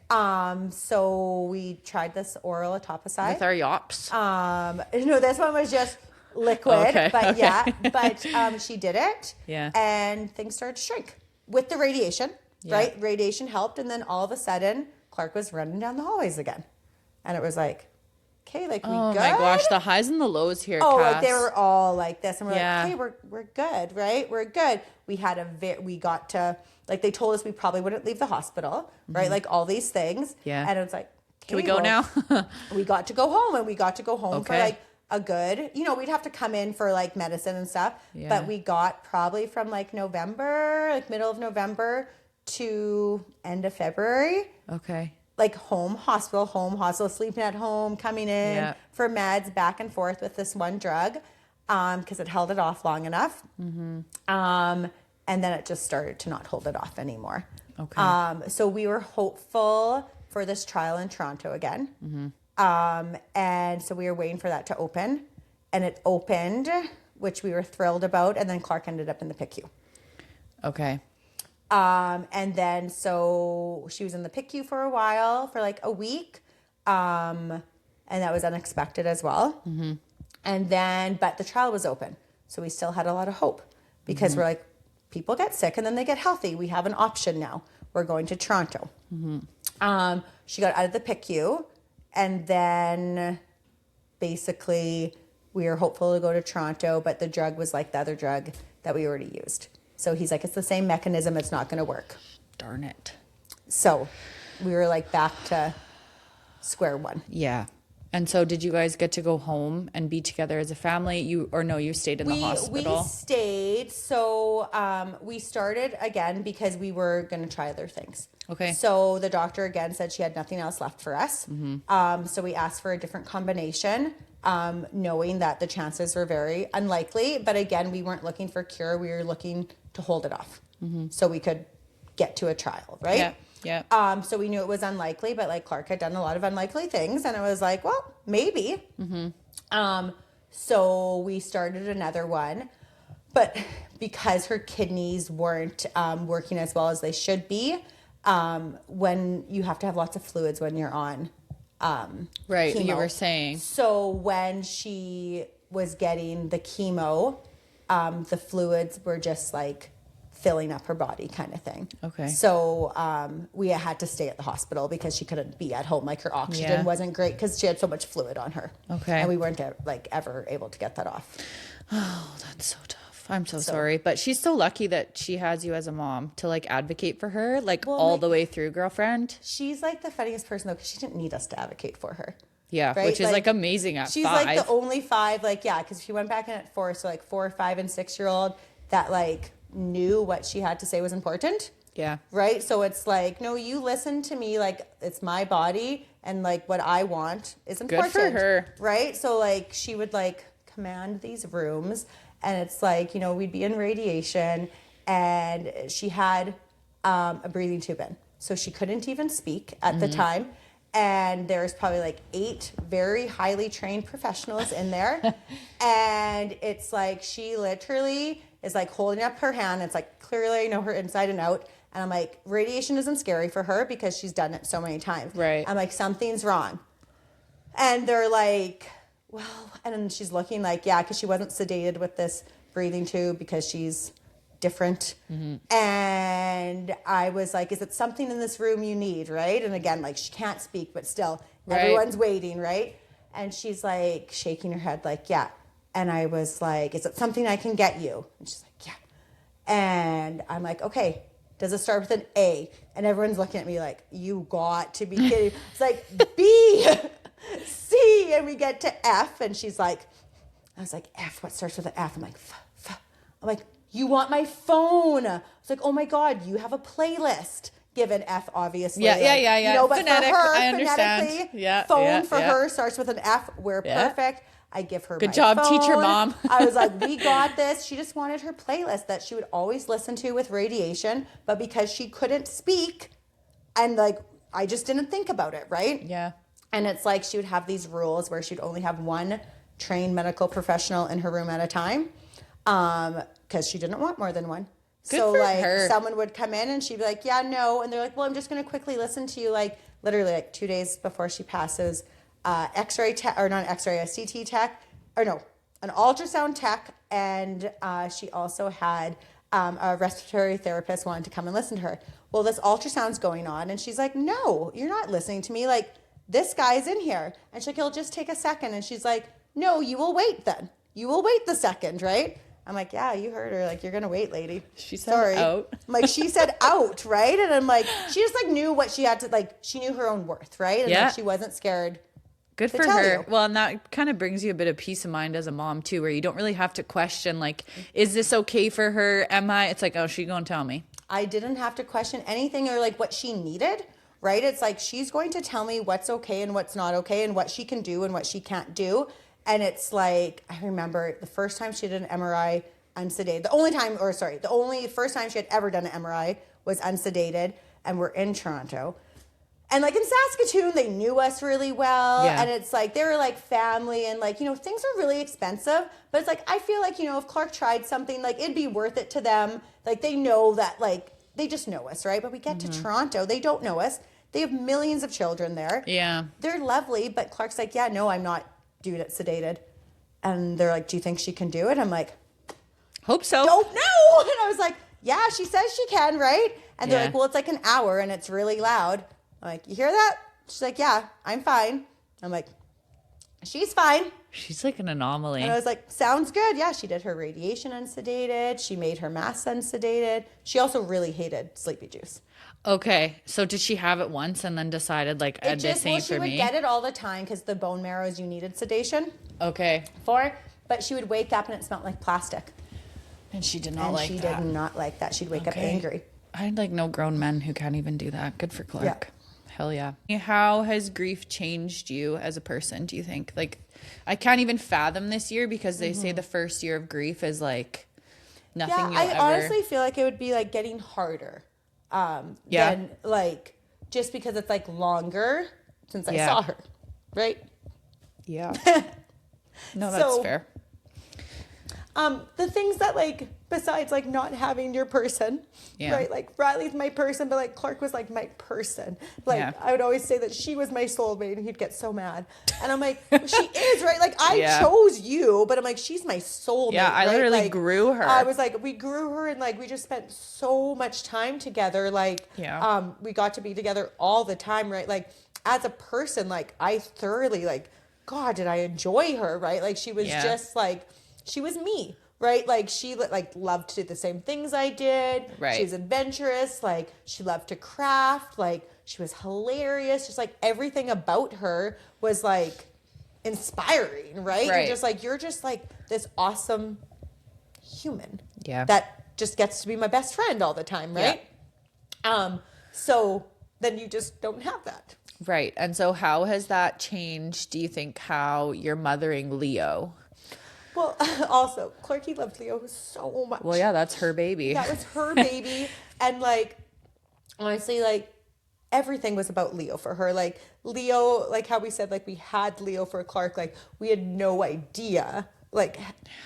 Speaker 2: So we tried this oral etoposide.
Speaker 1: With our yops?
Speaker 2: No, this one was just liquid, but she did it.
Speaker 1: Yeah.
Speaker 2: And things started to shrink with the radiation, right? Radiation helped. And then all of a sudden, Clarke was running down the hallways again. And it was like, okay, we good?
Speaker 1: Oh my gosh, the highs and the lows here,
Speaker 2: Cass. They were all like this. And we're like, okay, we're good, right? We're good. We got to, they told us we probably wouldn't leave the hospital, right? All these things.
Speaker 1: Yeah.
Speaker 2: And it was like, okay,
Speaker 1: can we go now?
Speaker 2: We got to go home, and we got to go home for a good, we'd have to come in for medicine and stuff, but we got probably from November, middle of November to end of February.
Speaker 1: Okay.
Speaker 2: Home hospital, sleeping at home, coming in for meds, back and forth with this one drug, because it held it off long enough. Mm-hmm. And then it just started to not hold it off anymore.
Speaker 1: Okay.
Speaker 2: So we were hopeful for this trial in Toronto again. Mm-hmm. And so we were waiting for that to open, and it opened, which we were thrilled about. And then Clarke ended up in the PICU.
Speaker 1: Okay.
Speaker 2: And then so she was in the PICU for a while, for a week. And that was unexpected as well. Mm-hmm. And then, but the trial was open. So we still had a lot of hope because we're like, people get sick and then they get healthy. We have an option now. We're going to Toronto. Mm-hmm. She got out of the PICU. And then basically we were hopeful to go to Toronto, but the drug was like the other drug that we already used. So he's like, it's the same mechanism. It's not going to work.
Speaker 1: Darn it.
Speaker 2: So we were back to square one.
Speaker 1: Yeah. And so did you guys get to go home and be together as a family? You stayed in the hospital?
Speaker 2: We stayed. So we started again because we were going to try other things.
Speaker 1: Okay.
Speaker 2: So the doctor again said she had nothing else left for us. Mm-hmm. So we asked for a different combination. knowing that the chances were very unlikely. But again, we weren't looking for cure. We were looking to hold it off so we could get to a trial, right?
Speaker 1: Yeah.
Speaker 2: So we knew it was unlikely, but like Clarke had done a lot of unlikely things, and it was like, well, maybe. So we started another one, but because her kidneys weren't working as well as they should be, when you have to have lots of fluids when you're on
Speaker 1: right,
Speaker 2: chemo.
Speaker 1: you were saying.
Speaker 2: So when she was getting the chemo, the fluids were just like filling up her body kind of thing.
Speaker 1: Okay.
Speaker 2: So we had to stay at the hospital because she couldn't be at home. Like her oxygen wasn't great because she had so much fluid on her.
Speaker 1: Okay.
Speaker 2: And we weren't like ever able to get that off.
Speaker 1: Oh, that's so tough. I'm so sorry. But she's so lucky that she has you as a mom to like advocate for her, like all the way through, girlfriend.
Speaker 2: She's like the funniest person though, because she didn't need us to advocate for her.
Speaker 1: Yeah, right? Which is like amazing at
Speaker 2: she's
Speaker 1: 5.
Speaker 2: Like the only 5, like, yeah, because she went back in at 4, so like 4, 5, and 6-year-old that like knew what she had to say was important.
Speaker 1: Yeah.
Speaker 2: Right? So it's like, no, you listen to me, like it's my body and like what I want is important.
Speaker 1: Good for her.
Speaker 2: Right? So like she would like command these rooms, and it's like, you know, we'd be in radiation, and she had a breathing tube in. So she couldn't even speak at the time. And there's probably like 8 very highly trained professionals in there. And it's like, she literally is like holding up her hand. It's like, clearly I know her inside and out. And I'm like, radiation isn't scary for her because she's done it so many times.
Speaker 1: Right.
Speaker 2: I'm like, something's wrong. And they're like, well, and then she's looking like, yeah, because she wasn't sedated with this breathing tube because she's different. And I was like, is it something in this room you need, right? And again, like she can't speak, but still everyone's waiting, right? And she's like shaking her head like, yeah. And I was like, is it something I can get you? And she's like, yeah. And I'm like, okay, does it start with an A? And everyone's looking at me like, you got to be kidding. It's like B, C, and we get to F, and she's like, I was like, F, what starts with an F? I'm like, F. I'm like, you want my phone? It's like, oh my God, you have a playlist. Given F, obviously.
Speaker 1: Yeah.
Speaker 2: You know, but
Speaker 1: Phonetic,
Speaker 2: for her,
Speaker 1: I understand.
Speaker 2: phonetically, phone for her starts with an F. We're perfect. I give her
Speaker 1: good
Speaker 2: my
Speaker 1: job,
Speaker 2: phone.
Speaker 1: teacher mom.
Speaker 2: I was like, we got this. She just wanted her playlist that she would always listen to with radiation, but because she couldn't speak, and like, I just didn't think about it, right?
Speaker 1: Yeah.
Speaker 2: And it's like she would have these rules where she'd only have one trained medical professional in her room at a time, because she didn't want more than one.
Speaker 1: Good
Speaker 2: so
Speaker 1: for
Speaker 2: like
Speaker 1: her.
Speaker 2: Someone would come in and she'd be like, yeah, no. And they're like, well, I'm just going to quickly listen to you. Like literally like 2 days before she passes, x-ray tech, or not x-ray, a CT tech, or no, an ultrasound tech. And she also had a respiratory therapist wanted to come and listen to her. Well, this ultrasound's going on. And she's like, no, you're not listening to me. Like this guy's in here. And she's like, it'll just take a second. And she's like, no, you will wait then. You will wait the second, right? I'm like, yeah, you heard her. Like, you're going to wait, lady.
Speaker 1: She said out.
Speaker 2: I'm like, she said out, right? And I'm like, she just like knew what she had to, like, she knew her own worth, right? And like, she wasn't scared.
Speaker 1: Good for her. Well, and that kind of brings you a bit of peace of mind as a mom too, where you don't really have to question, like, is this okay for her? Am I? It's like, oh, she gonna tell me.
Speaker 2: I didn't have to question anything or like what she needed, right? It's like, she's going to tell me what's okay and what's not okay and what she can do and what she can't do. And it's like, I remember the first time she did an MRI unsedated. The first time she had ever done an MRI was unsedated, and we're in Toronto. And like in Saskatoon, they knew us really well. Yeah. And it's like, they were like family, and like, you know, things are really expensive. But it's like, I feel like, you know, if Clarke tried something, like it'd be worth it to them. Like they know that, like, they just know us, right? But we get to Toronto, they don't know us. They have millions of children there.
Speaker 1: Yeah.
Speaker 2: They're lovely, but Clarke's like, yeah, no, I'm not doing it sedated. And they're like, do you think she can do it? I'm like,
Speaker 1: hope so.
Speaker 2: Don't know. And I was like, yeah, she says she can, right? And they're like, well, it's like an hour and it's really loud. I'm like, you hear that? She's like, yeah, I'm fine. I'm like, she's fine.
Speaker 1: She's like an anomaly.
Speaker 2: And I was like, sounds good. Yeah, she did her radiation unsedated. She made her mass unsedated. She also really hated sleepy juice.
Speaker 1: Okay, so did she have it once and then decided like, this ain't for me?
Speaker 2: She would get it all the time because the bone marrows you needed sedation.
Speaker 1: Okay.
Speaker 2: For, but she would wake up and it smelled like plastic.
Speaker 1: And she did not like that.
Speaker 2: And she did not like that. She'd wake up angry.
Speaker 1: I like know grown men who can't even do that. Good for Clarke.
Speaker 2: Yeah.
Speaker 1: Hell yeah. How has grief changed you as a person, do you think? Like, I can't even fathom this year because they say the first year of grief is like nothing you'll ever...
Speaker 2: honestly feel like it would be like getting harder than like, just because it's like longer since I saw her, right?
Speaker 1: Yeah. No, that's fair.
Speaker 2: The things that like, besides like not having your person, right? Like Riley's my person, but like Clarke was like my person. Like I would always say that she was my soulmate and he'd get so mad. And I'm like, she is, right? Like I chose you, but I'm like, she's my soulmate.
Speaker 1: Yeah, I literally
Speaker 2: like,
Speaker 1: grew her.
Speaker 2: I was like, we grew her and like, we just spent so much time together. Like, we got to be together all the time, right? Like as a person, like I thoroughly like, God, did I enjoy her, right? Like she was just like, she was me, right? Like she like loved to do the same things I did. Right. She was adventurous. Like she loved to craft. Like she was hilarious. Just like everything about her was like inspiring, right? You're just like this awesome human. Yeah. That just gets to be my best friend all the time, right? Yeah. So then you just don't have that.
Speaker 1: Right. And so how has that changed, do you think, how you're mothering Leo?
Speaker 2: Well, also, Clarke loved Leo so much.
Speaker 1: Well, yeah, that's her baby.
Speaker 2: That was her baby. And, like, honestly, like, everything was about Leo for her. Like, Leo, like how we said, like, we had Leo for Clarke. Like, we had no idea, like,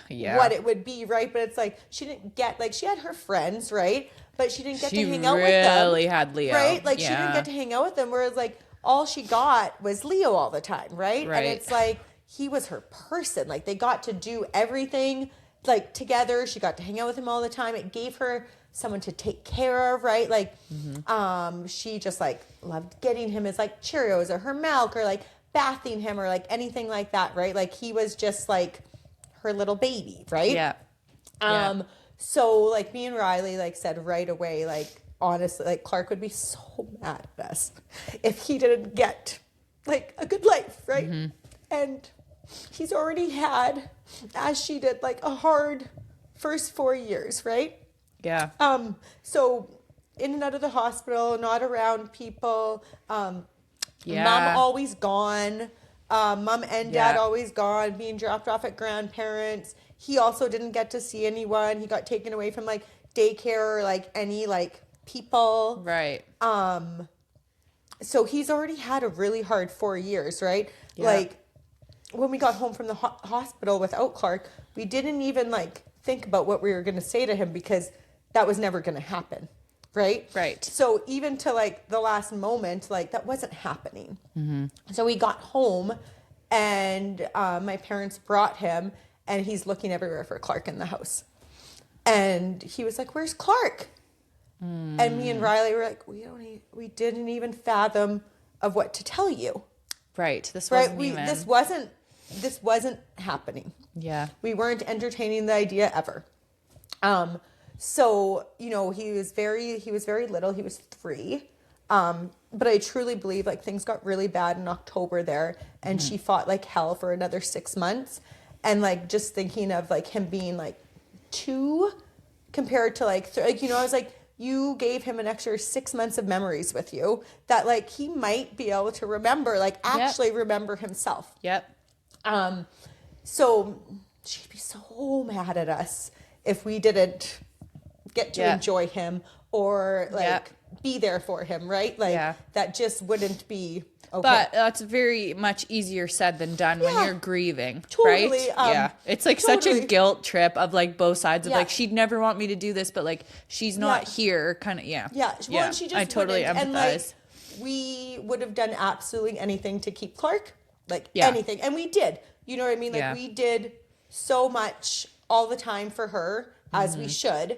Speaker 2: what it would be, right? But it's like, she didn't get, like, she had her friends, right? But she didn't get to hang out with them. She really
Speaker 1: had Leo.
Speaker 2: Right? Like, she didn't get to hang out with them. Whereas, like, all she got was Leo all the time, right? And it's like, he was her person. Like they got to do everything like together. She got to hang out with him all the time. It gave her someone to take care of, right? Like, she just like loved getting him his like Cheerios or her milk or like bathing him or like anything like that, right? Like he was just like her little baby, right? Yeah. So like me and Riley like said right away, like honestly, like Clarke would be so mad at us if he didn't get like a good life, right? And he's already had, as she did, like a hard first 4 years, right? Yeah. So in and out of the hospital, not around people. Mom always gone. Mom and dad always gone, being dropped off at grandparents. He also didn't get to see anyone. He got taken away from like daycare or like any like people. Right. So he's already had a really hard 4 years, right? Yeah. Like, when we got home from the hospital without Clarke, we didn't even like think about what we were going to say to him because that was never going to happen. Right. Right. So even to like the last moment, like that wasn't happening. So we got home and my parents brought him and he's looking everywhere for Clarke in the house. And he was like, "Where's Clarke?" And me and Riley were like, we didn't even fathom of what to tell you. Right. This wasn't happening. Yeah. We weren't entertaining the idea ever. So, you know, he was very little. He was 3. But I truly believe like things got really bad in October there and she fought like hell for another 6 months. And like, just thinking of like him being like 2 compared to like, like, you know, I was like, you gave him an extra 6 months of memories with you that like he might be able to remember, like actually remember himself. Yep. So she'd be so mad at us if we didn't get to enjoy him or like be there for him, right? Like that just wouldn't be okay. But that's very much easier said than done when you're grieving, right? Yeah. It's like such a guilt trip of like both sides of like, she'd never want me to do this, but like she's not here kind of, Yeah. Well, and she just I totally empathize. And like, we would have done absolutely anything to keep Clarke, like anything. And we did, you know what I mean? Like we did so much all the time for her as we should.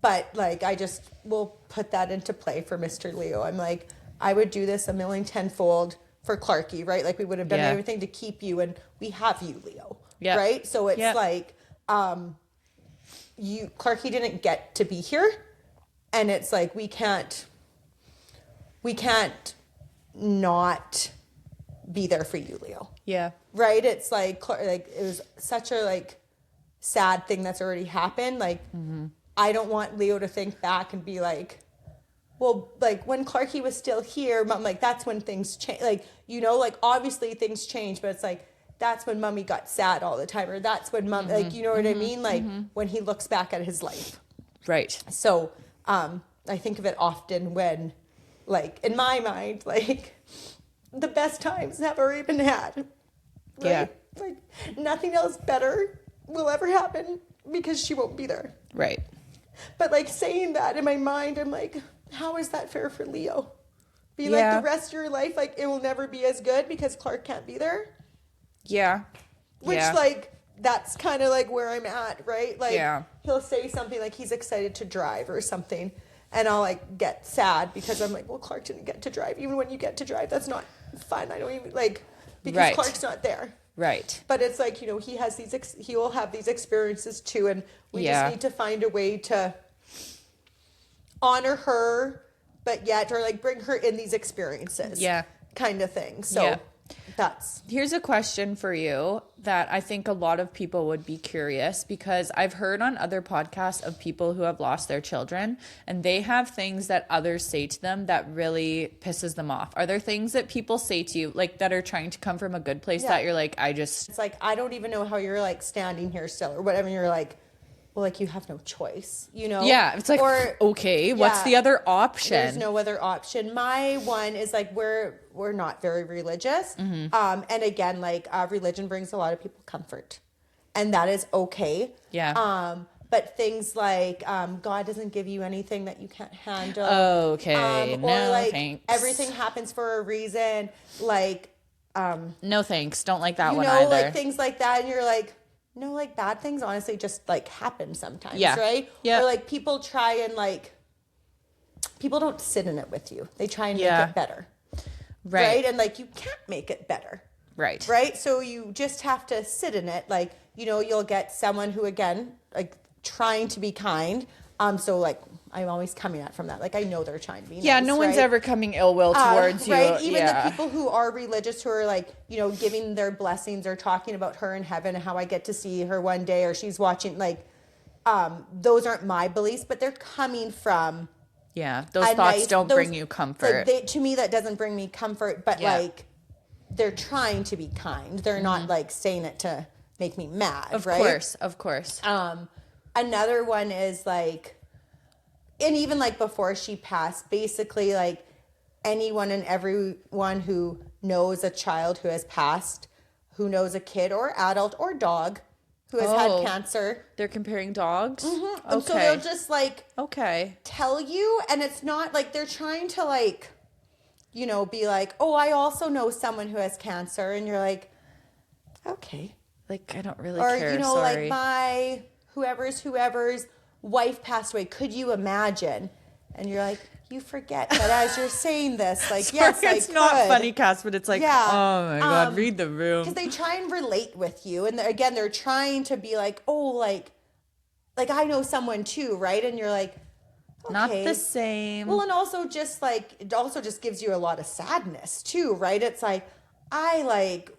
Speaker 2: But like, I just will put that into play for Mr. Leo. I'm like, I would do this a million tenfold for Clarke, right? Like we would have done everything to keep you and we have you, Leo. Right? So it's like, Clarke didn't get to be here. And it's like, we can't not be there for you, Leo. Yeah. Right? It's like it was such a like sad thing that's already happened. Like, I don't want Leo to think back and be like, well, like when Clarke was still here, Mom, like that's when things change. Like, you know, like obviously things change, but it's like, that's when Mommy got sad all the time. Or that's when Mom, like, you know what I mean? Like when he looks back at his life.
Speaker 1: Right.
Speaker 2: So, I think of it often when, like, in my mind, like, the best times have already been had. Right?
Speaker 1: Yeah.
Speaker 2: Like, nothing else better will ever happen because she won't be there.
Speaker 1: Right.
Speaker 2: But, like, saying that in my mind, I'm like, how is that fair for Leo? Be like, the rest of your life, like, it will never be as good because Clarke can't be there?
Speaker 1: Yeah.
Speaker 2: Which, like, that's kind of, like, where I'm at, right? Like, he'll say something like he's excited to drive or something. And I'll, like, get sad because I'm like, well, Clarke didn't get to drive. Even when you get to drive, that's not fun. I don't even, like, because Clarke's not there.
Speaker 1: Right.
Speaker 2: But it's like, you know, he has he will have these experiences too. And we just need to find a way to honor her, but yet, or, like, bring her in these experiences. Yeah. Kind of thing. So
Speaker 1: here's a question for you that I think a lot of people would be curious, because I've heard on other podcasts of people who have lost their children and they have things that others say to them that really pisses them off. Are there things that people say to you, like, that are trying to come from a good place that you're like, it's
Speaker 2: like, I don't even know how you're, like, standing here still or whatever. And you're like, well, like, you have no choice, you know?
Speaker 1: Yeah, it's like, or, okay, what's the other option?
Speaker 2: There's no other option. My one is, like, we're not very religious. And again, like, religion brings a lot of people comfort. And that is okay.
Speaker 1: Yeah.
Speaker 2: But things like, God doesn't give you anything that you can't handle.
Speaker 1: Okay, no,
Speaker 2: or, like,
Speaker 1: thanks.
Speaker 2: everything happens for a reason. Like,
Speaker 1: no thanks. Don't like that one
Speaker 2: either.
Speaker 1: Like,
Speaker 2: things like that. And you're like, no, like, bad things honestly just, like, happen sometimes,
Speaker 1: yeah.
Speaker 2: right?
Speaker 1: Yeah.
Speaker 2: Or, like, people try and, like, people don't sit in it with you. They try and make it better. Right? And, like, you can't make it better.
Speaker 1: Right.
Speaker 2: Right? So you just have to sit in it. Like, you know, you'll get someone who, again, like, trying to be kind. So, like, I'm always coming at from that. Like, I know they're trying to be nice.
Speaker 1: Yeah, no one's ever coming ill will towards you.
Speaker 2: Right? Even the people who are religious, who are, like, you know, giving their blessings or talking about her in heaven and how I get to see her one day, or she's watching, like, those aren't my beliefs, but they're coming from...
Speaker 1: Yeah, those thoughts don't bring you comfort.
Speaker 2: To me, that doesn't bring me comfort, but, like, they're trying to be kind. They're not, like, saying it to make me mad, right?
Speaker 1: Of course.
Speaker 2: Another one is, like... And even, like, before she passed, basically, like, anyone and everyone who knows a child who has passed, who knows a kid or adult or dog who has had cancer.
Speaker 1: They're comparing dogs?
Speaker 2: Mm-hmm. Okay. So they'll just, like, tell you, and it's not, like, they're trying to, like, you know, be like, oh, I also know someone who has cancer, and you're like, okay.
Speaker 1: Like, I don't really care,
Speaker 2: or, you know, like, my whoever's wife passed away. Could you imagine? And you're like, you forget that as you're saying this, like,
Speaker 1: sorry,
Speaker 2: yes,
Speaker 1: it's not funny, Cass, but it's like, oh my God, read the room.
Speaker 2: Because they try and relate with you. And again, they're trying to be like, oh, like I know someone too, right? And you're like, okay.
Speaker 1: Not the same.
Speaker 2: Well, and also just, like, it also just gives you a lot of sadness too, right? It's like,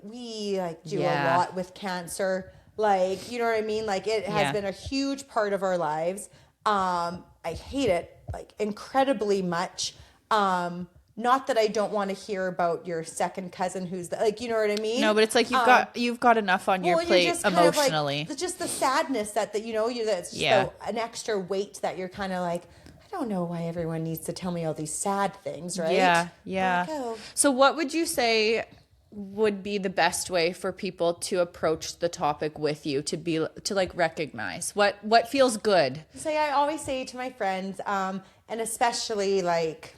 Speaker 2: we do a lot with cancer. Like, you know what I mean? Like, it has been a huge part of our lives. I hate it, like, incredibly much. Not that I don't want to hear about your second cousin who's like, you know what I mean?
Speaker 1: No, but it's like you've got enough on your plate emotionally.
Speaker 2: It's just the sadness that you know, that's just an extra weight that you're kind of like, I don't know why everyone needs to tell me all these sad things, right?
Speaker 1: Yeah. Like, so what would you say would be the best way for people to approach the topic with you, to like recognize what feels good?
Speaker 2: I always say to my friends, and especially, like,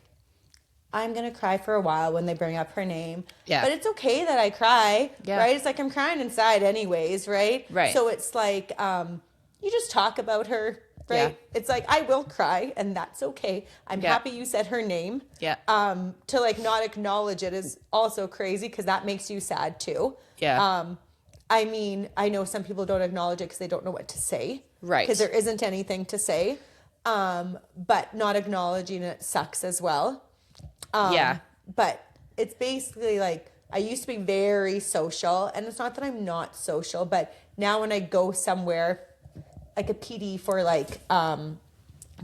Speaker 2: I'm going to cry for a while when they bring up her name. Yeah. But it's okay that I cry, right? It's like I'm crying inside anyways, right?
Speaker 1: Right.
Speaker 2: So it's like, you just talk about her, right? Yeah. It's like, I will cry, and that's okay. I'm happy you said her name.
Speaker 1: Yeah.
Speaker 2: To, like, not acknowledge it is also crazy, because that makes you sad too.
Speaker 1: Yeah.
Speaker 2: I mean, I know some people don't acknowledge it because they don't know what to say.
Speaker 1: Right.
Speaker 2: Because there isn't anything to say. But not acknowledging it sucks as well. But it's basically like, I used to be very social, and it's not that I'm not social, but now when I go somewhere, like a PD for, like,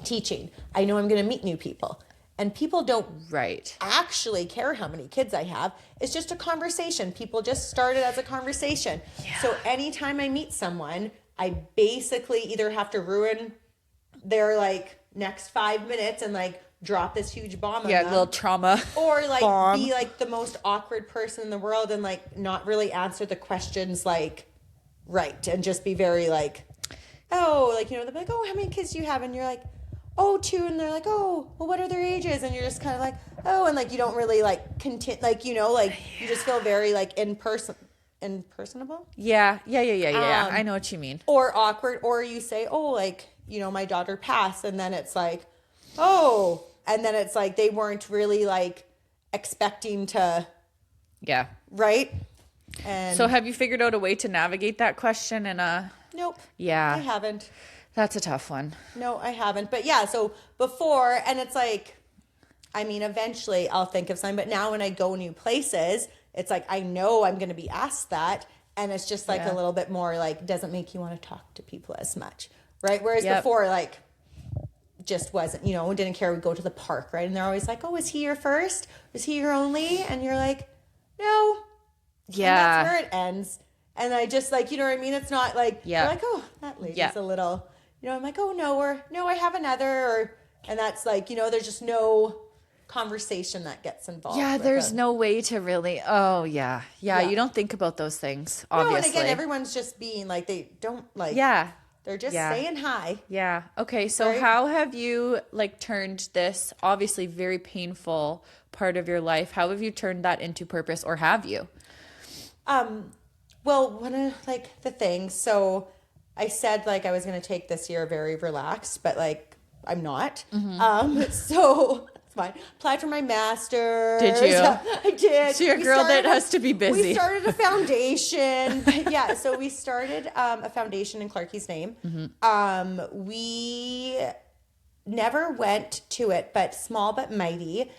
Speaker 2: teaching, I know I'm going to meet new people. And people don't
Speaker 1: Right.
Speaker 2: actually care how many kids I have. It's just a conversation. People just started as a conversation.
Speaker 1: Yeah.
Speaker 2: So anytime I meet someone, I basically either have to ruin their like next 5 minutes and like drop this huge bomb on them.
Speaker 1: Yeah, little trauma.
Speaker 2: Or like
Speaker 1: bomb.
Speaker 2: be like the most awkward person in the world and like not really answer the questions like right. And just be very like, oh, like, you know, they're like, oh, how many kids do you have? And you're like, oh, 2. And they're like, oh, well, what are their ages? And you're just kind of like, oh, and like you don't really like continue, like, you know, like you just feel very like impersonable.
Speaker 1: Yeah. I know what you mean.
Speaker 2: Or awkward, or you say, oh, like, you know, my daughter passed, and then it's like, oh, and then it's like they weren't really like expecting to,
Speaker 1: Yeah.
Speaker 2: right? And
Speaker 1: So have you figured out a way to navigate that question in a...
Speaker 2: nope.
Speaker 1: Yeah.
Speaker 2: I haven't.
Speaker 1: That's a tough one.
Speaker 2: No, I haven't. But yeah, so before, and it's like, I mean, eventually I'll think of something, but now when I go new places, it's like, I know I'm going to be asked that. And it's just like a little bit more like, doesn't make you want to talk to people as much. Right. Whereas before, like, just wasn't, you know, didn't care. We'd go to the park. Right. And they're always like, oh, is he your first? Was he your only? And you're like, no.
Speaker 1: Yeah.
Speaker 2: And that's where it ends. And I just like, you know what I mean? It's not like, you're like, oh, that lady's a little, you know, I'm like, oh, no, I have another. And that's like, you know, there's just no conversation that gets involved.
Speaker 1: Yeah, there's no way to really, yeah, you don't think about those things, obviously.
Speaker 2: No, and again, everyone's just being like, they don't like, they're just saying hi.
Speaker 1: Yeah. Okay. So how have you like turned this obviously very painful part of your life? How have you turned that into purpose, or have you?
Speaker 2: Well, one of like the things, so I said like I was going to take this year very relaxed, but like I'm not. So it's fine. Applied for my master's.
Speaker 1: Did you?
Speaker 2: I did.
Speaker 1: So you're a girl that has to be busy.
Speaker 2: We started a foundation. Yeah, so we started a foundation in Clarke's name. We never went to it, but Small But Mighty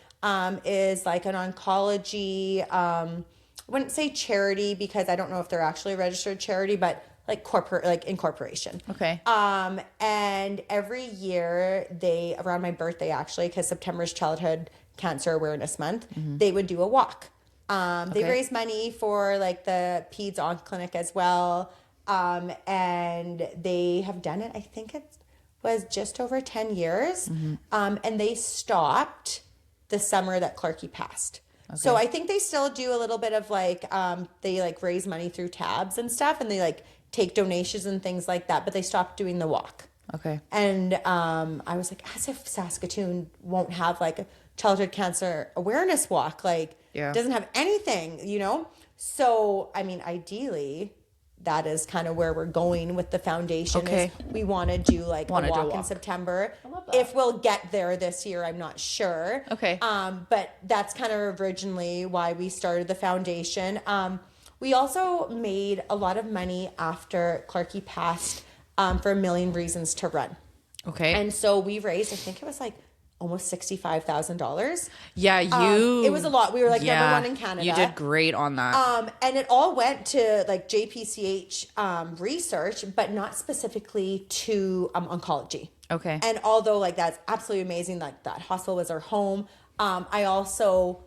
Speaker 2: is like an oncology, I wouldn't say charity because I don't know if they're actually a registered charity, but like corporate, like incorporation.
Speaker 1: Okay.
Speaker 2: And every year they, around my birthday actually, because September's Childhood Cancer Awareness Month, they would do a walk. They raise money for like the Peds Onc Clinic as well. And they have done it, I think it was just over 10 years. And they stopped the summer that Clarke passed. Okay. So I think they still do a little bit of like, they like raise money through tabs and stuff, and they like take donations and things like that, but they stopped doing the walk.
Speaker 1: Okay.
Speaker 2: And I was like, as if Saskatoon won't have like a childhood cancer awareness walk, like doesn't have anything, you know? So, I mean, ideally, that is kind of where we're going with the foundation.
Speaker 1: Okay.
Speaker 2: Is we want to do like a walk in September. I love that. If we'll get there this year, I'm not sure.
Speaker 1: Okay.
Speaker 2: But that's kind of originally why we started the foundation. We also made a lot of money after Clarke passed for A Million Reasons to Run.
Speaker 1: Okay.
Speaker 2: And so we raised, I think it was like almost $65,000.
Speaker 1: Yeah,
Speaker 2: it was a lot. We were like number one in Canada.
Speaker 1: You did great on that.
Speaker 2: And it all went to like JPCH research, but not specifically to oncology.
Speaker 1: Okay.
Speaker 2: And although like that's absolutely amazing, like that hospital was our home. I also,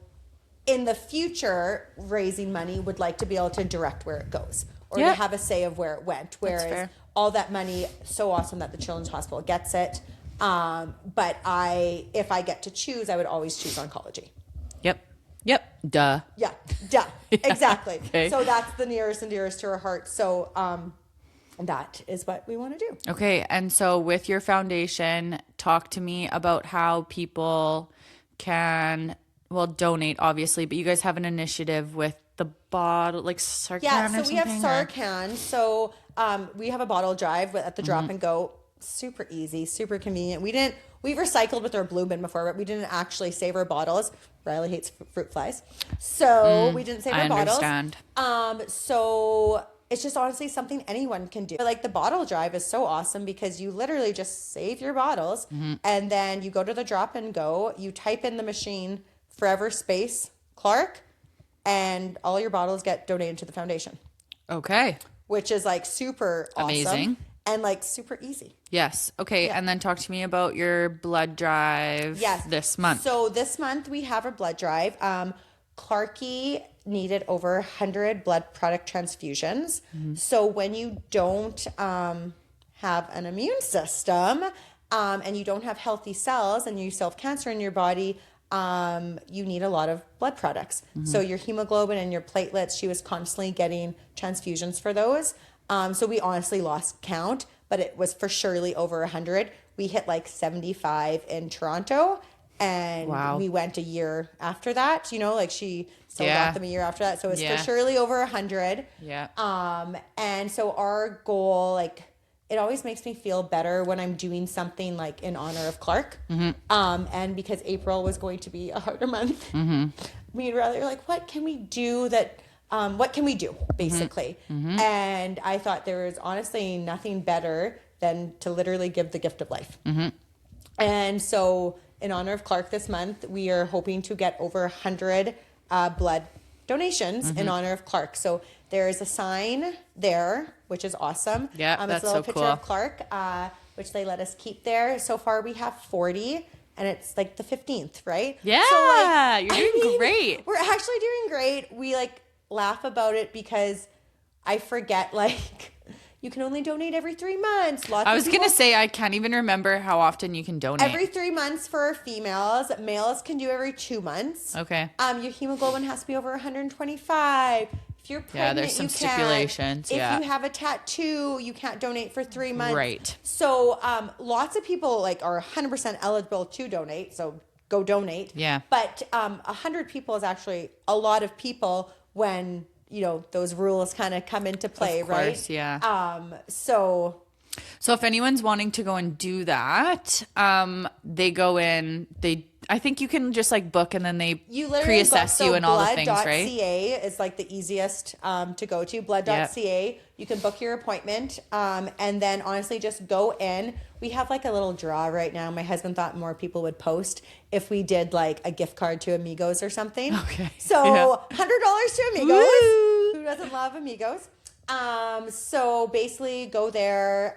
Speaker 2: in the future, raising money would like to be able to direct where it goes, or to have a say of where it went. Whereas all that money, so awesome that the Children's Hospital gets it. But if I get to choose, I would always choose oncology.
Speaker 1: Yep. Duh.
Speaker 2: Yeah. Exactly.
Speaker 1: Okay.
Speaker 2: So that's the nearest and dearest to our heart. So, that is what we want to do.
Speaker 1: Okay. And so with your foundation, talk to me about how people can, donate obviously, but you guys have an initiative with the bottle, like Sarcan or something?
Speaker 2: Yeah, so we have Sarcan. So, we have a bottle drive at the Drop and Go. Super easy, super convenient. We recycled with our blue bin before, but we didn't actually save our bottles. Riley hates fruit flies. So we didn't save our bottles. I understand. So it's just honestly something anyone can do. Like the bottle drive is so awesome because you literally just save your bottles and then you go to the Drop and Go, you type in the machine forever space Clarke, and all your bottles get donated to the foundation.
Speaker 1: Okay.
Speaker 2: Which is like super awesome.
Speaker 1: Amazing.
Speaker 2: and like super easy.
Speaker 1: Yes. Okay. Yeah. And then talk to me about your blood drive this month.
Speaker 2: So this month we have a blood drive. Clarke needed over 100 blood product transfusions. So when you don't have an immune system and you don't have healthy cells and you still have cancer in your body, you need a lot of blood products. So your hemoglobin and your platelets, she was constantly getting transfusions for those. So we honestly lost count, but it was for surely over 100. We hit like 75 in Toronto, and we went a year after that, you know, like she still got them a year after that. So it's for surely over 100.
Speaker 1: Yeah.
Speaker 2: And so our goal, like, it always makes me feel better when I'm doing something like in honor of Clarke. And because April was going to be a harder month, we'd rather like, what can we do basically? And I thought there was honestly nothing better than to literally give the gift of life. And so in honor of Clarke this month, we are hoping to get over 100 blood donations in honor of Clarke. So there's a sign there, which is awesome.
Speaker 1: Yeah, that's
Speaker 2: it's a little
Speaker 1: so
Speaker 2: picture
Speaker 1: cool.
Speaker 2: of Clarke, which they let us keep there. So far we have 40, and it's like the 15th, right?
Speaker 1: Yeah,
Speaker 2: so, like,
Speaker 1: you're doing great.
Speaker 2: We're actually doing great. We like laugh about it because I forget, like, you can only donate every 3 months.
Speaker 1: I was going to say, I can't even remember how often you can donate.
Speaker 2: Every 3 months for females. Males can do every 2 months.
Speaker 1: Okay.
Speaker 2: Your hemoglobin has to be over 125. If you're pregnant,
Speaker 1: there's some stipulations.
Speaker 2: If you have a tattoo, you can't donate for 3 months.
Speaker 1: Right.
Speaker 2: So lots of people like are 100% eligible to donate. So go donate.
Speaker 1: Yeah.
Speaker 2: But 100 people is actually a lot of people when, you know, those rules kind of come into play,
Speaker 1: of course,
Speaker 2: right?
Speaker 1: Yeah.
Speaker 2: So
Speaker 1: if anyone's wanting to go and do that, they go in, I think you can just like book and then they pre-assess you and all the things, right?
Speaker 2: Blood.ca is like the easiest to go to. Blood.ca. You can book your appointment and then honestly just go in. We have like a little draw right now. My husband thought more people would post if we did like a gift card to Amigos or something.
Speaker 1: Okay.
Speaker 2: So $100 to Amigos.
Speaker 1: Woo!
Speaker 2: Who doesn't love Amigos? So basically go there,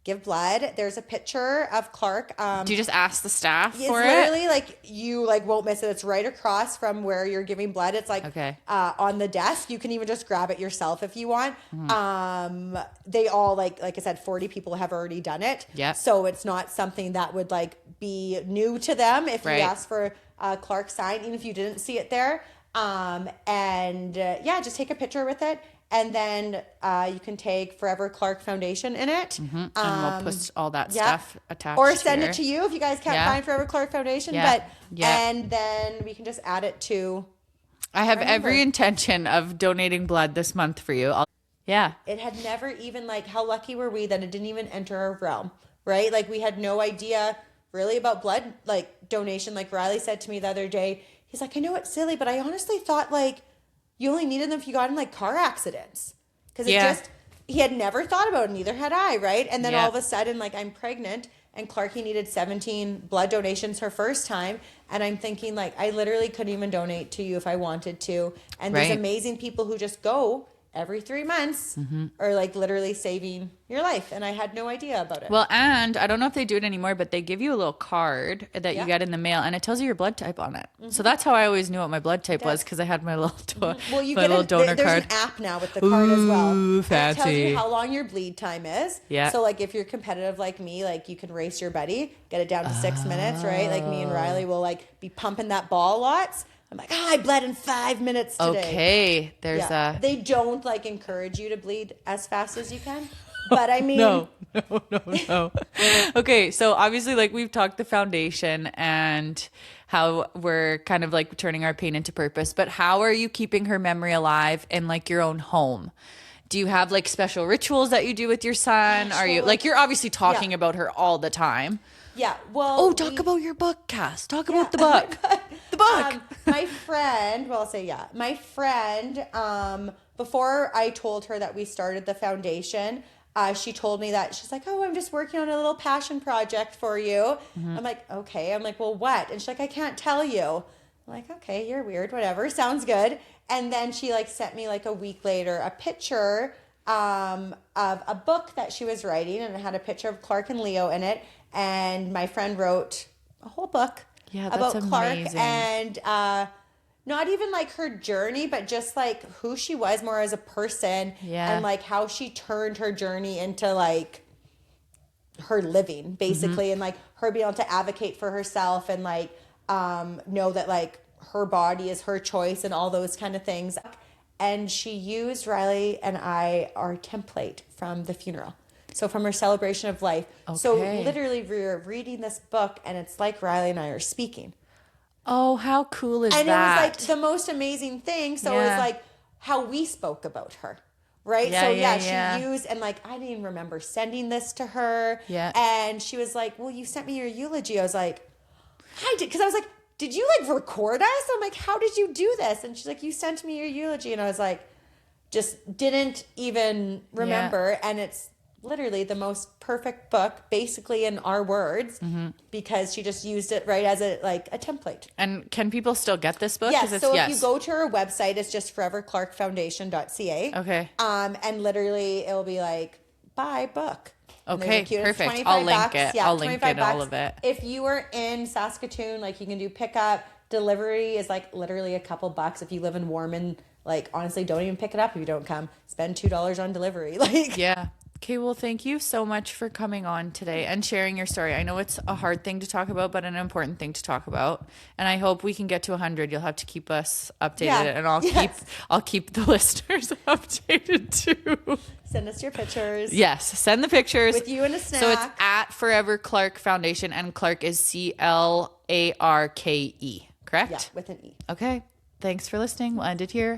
Speaker 2: give blood. There's a picture of Clarke.
Speaker 1: Do you just ask the staff for it?
Speaker 2: It's literally like you like won't miss it. It's right across from where you're giving blood. It's like on the desk. You can even just grab it yourself if you want. They all like I said, 40 people have already done it.
Speaker 1: Yeah.
Speaker 2: So it's not something that would like be new to them if you ask for Clarke sign, even if you didn't see it there. Just take a picture with it. And then you can tag Forever Clarke Foundation in it.
Speaker 1: And we'll put all that stuff attached.
Speaker 2: Or send it to you if you guys can't find Forever Clarke Foundation. And then we can just add it to.
Speaker 1: I have every intention of donating blood this month for you.
Speaker 2: It had never even like, how lucky were we that it didn't even enter our realm, right? Like we had no idea really about blood like donation. Like Riley said to me the other day, he's like, I know it's silly, but I honestly thought like, you only needed them if you got in like car accidents. Because he had never thought about it, neither had I, right? And then all of a sudden, like I'm pregnant and Clarke needed 17 blood donations her first time. And I'm thinking like, I literally couldn't even donate to you if I wanted to. And there's amazing people who just go every 3 months or like literally saving your life. And I had no idea about it.
Speaker 1: Well, and I don't know if they do it anymore, but they give you a little card that you get in the mail and it tells you your blood type on it. So that's how I always knew what my blood type was because I had my little, little donor card.
Speaker 2: There's an app now with the card as well.
Speaker 1: Ooh, fancy.
Speaker 2: And it tells you how long your bleed time is.
Speaker 1: Yeah.
Speaker 2: So like if you're competitive like me, like you can race your buddy, get it down to 6 minutes, right? Like me and Riley will like be pumping that ball lots. I'm like, I bled in 5 minutes today.
Speaker 1: Okay.
Speaker 2: They don't like encourage you to bleed as fast as you can. But I mean.
Speaker 1: No. Okay. So obviously like we've talked the foundation and how we're kind of like turning our pain into purpose, but how are you keeping her memory alive in like your own home? Do you have like special rituals that you do with your son? Are you like, you're obviously talking about her all the time.
Speaker 2: Yeah. Well,
Speaker 1: talk about your book, Cass. Talk about the book. The book.
Speaker 2: My friend, my friend, before I told her that we started the foundation, she told me that she's like, oh, I'm just working on a little passion project for you. I'm like, okay. I'm like, well, what? And she's like, I can't tell you. I'm like, okay, you're weird. Whatever. Sounds good. And then she like sent me like a week later a picture of a book that she was writing, and it had a picture of Clarke and Leo in it. And my friend wrote a whole book about Clarke and not even like her journey, but just like who she was more as a person and like how she turned her journey into like her living basically, and like her being able to advocate for herself and like know that like her body is her choice and all those kind of things. And she used Riley and I, our template from the funeral. So from her celebration of life. Okay. So literally we're reading this book and it's like Riley and I are speaking.
Speaker 1: Oh, how cool is that?
Speaker 2: And it was like the most amazing thing. So it was like how we spoke about her. Right? She used, and like, I didn't even remember sending this to her. Yeah. And she was like, well, you sent me your eulogy. I was like, I did. Because I was like, did you like record us? I'm like, how did you do this? And she's like, you sent me your eulogy. And I was like, just didn't even remember. Yeah. And it's literally the most perfect book, basically in our words, because she just used it right as a template.
Speaker 1: And can people still get this book?
Speaker 2: Yes. So if you go to her website, it's just foreverclarkefoundation.ca.
Speaker 1: Okay.
Speaker 2: And literally it'll be like, buy book.
Speaker 1: Okay, perfect. I'll link it. Yeah, I'll link it, all of it.
Speaker 2: If you are in Saskatoon, like you can do pickup. Delivery is like literally a couple bucks. If you live in Warman, like honestly, don't even pick it up if you don't come. Spend $2 on delivery.
Speaker 1: Yeah. Okay, well, thank you so much for coming on today and sharing your story. I know it's a hard thing to talk about, but an important thing to talk about. And I hope we can get to 100. You'll have to keep us updated, and I'll keep the listeners updated too.
Speaker 2: Send us your pictures.
Speaker 1: Yes, send the pictures
Speaker 2: with you and a snack.
Speaker 1: So it's at Forever Clarke Foundation, and Clarke is CLARKE, correct?
Speaker 2: Yeah, with an E.
Speaker 1: Okay, thanks for listening. We'll end it here.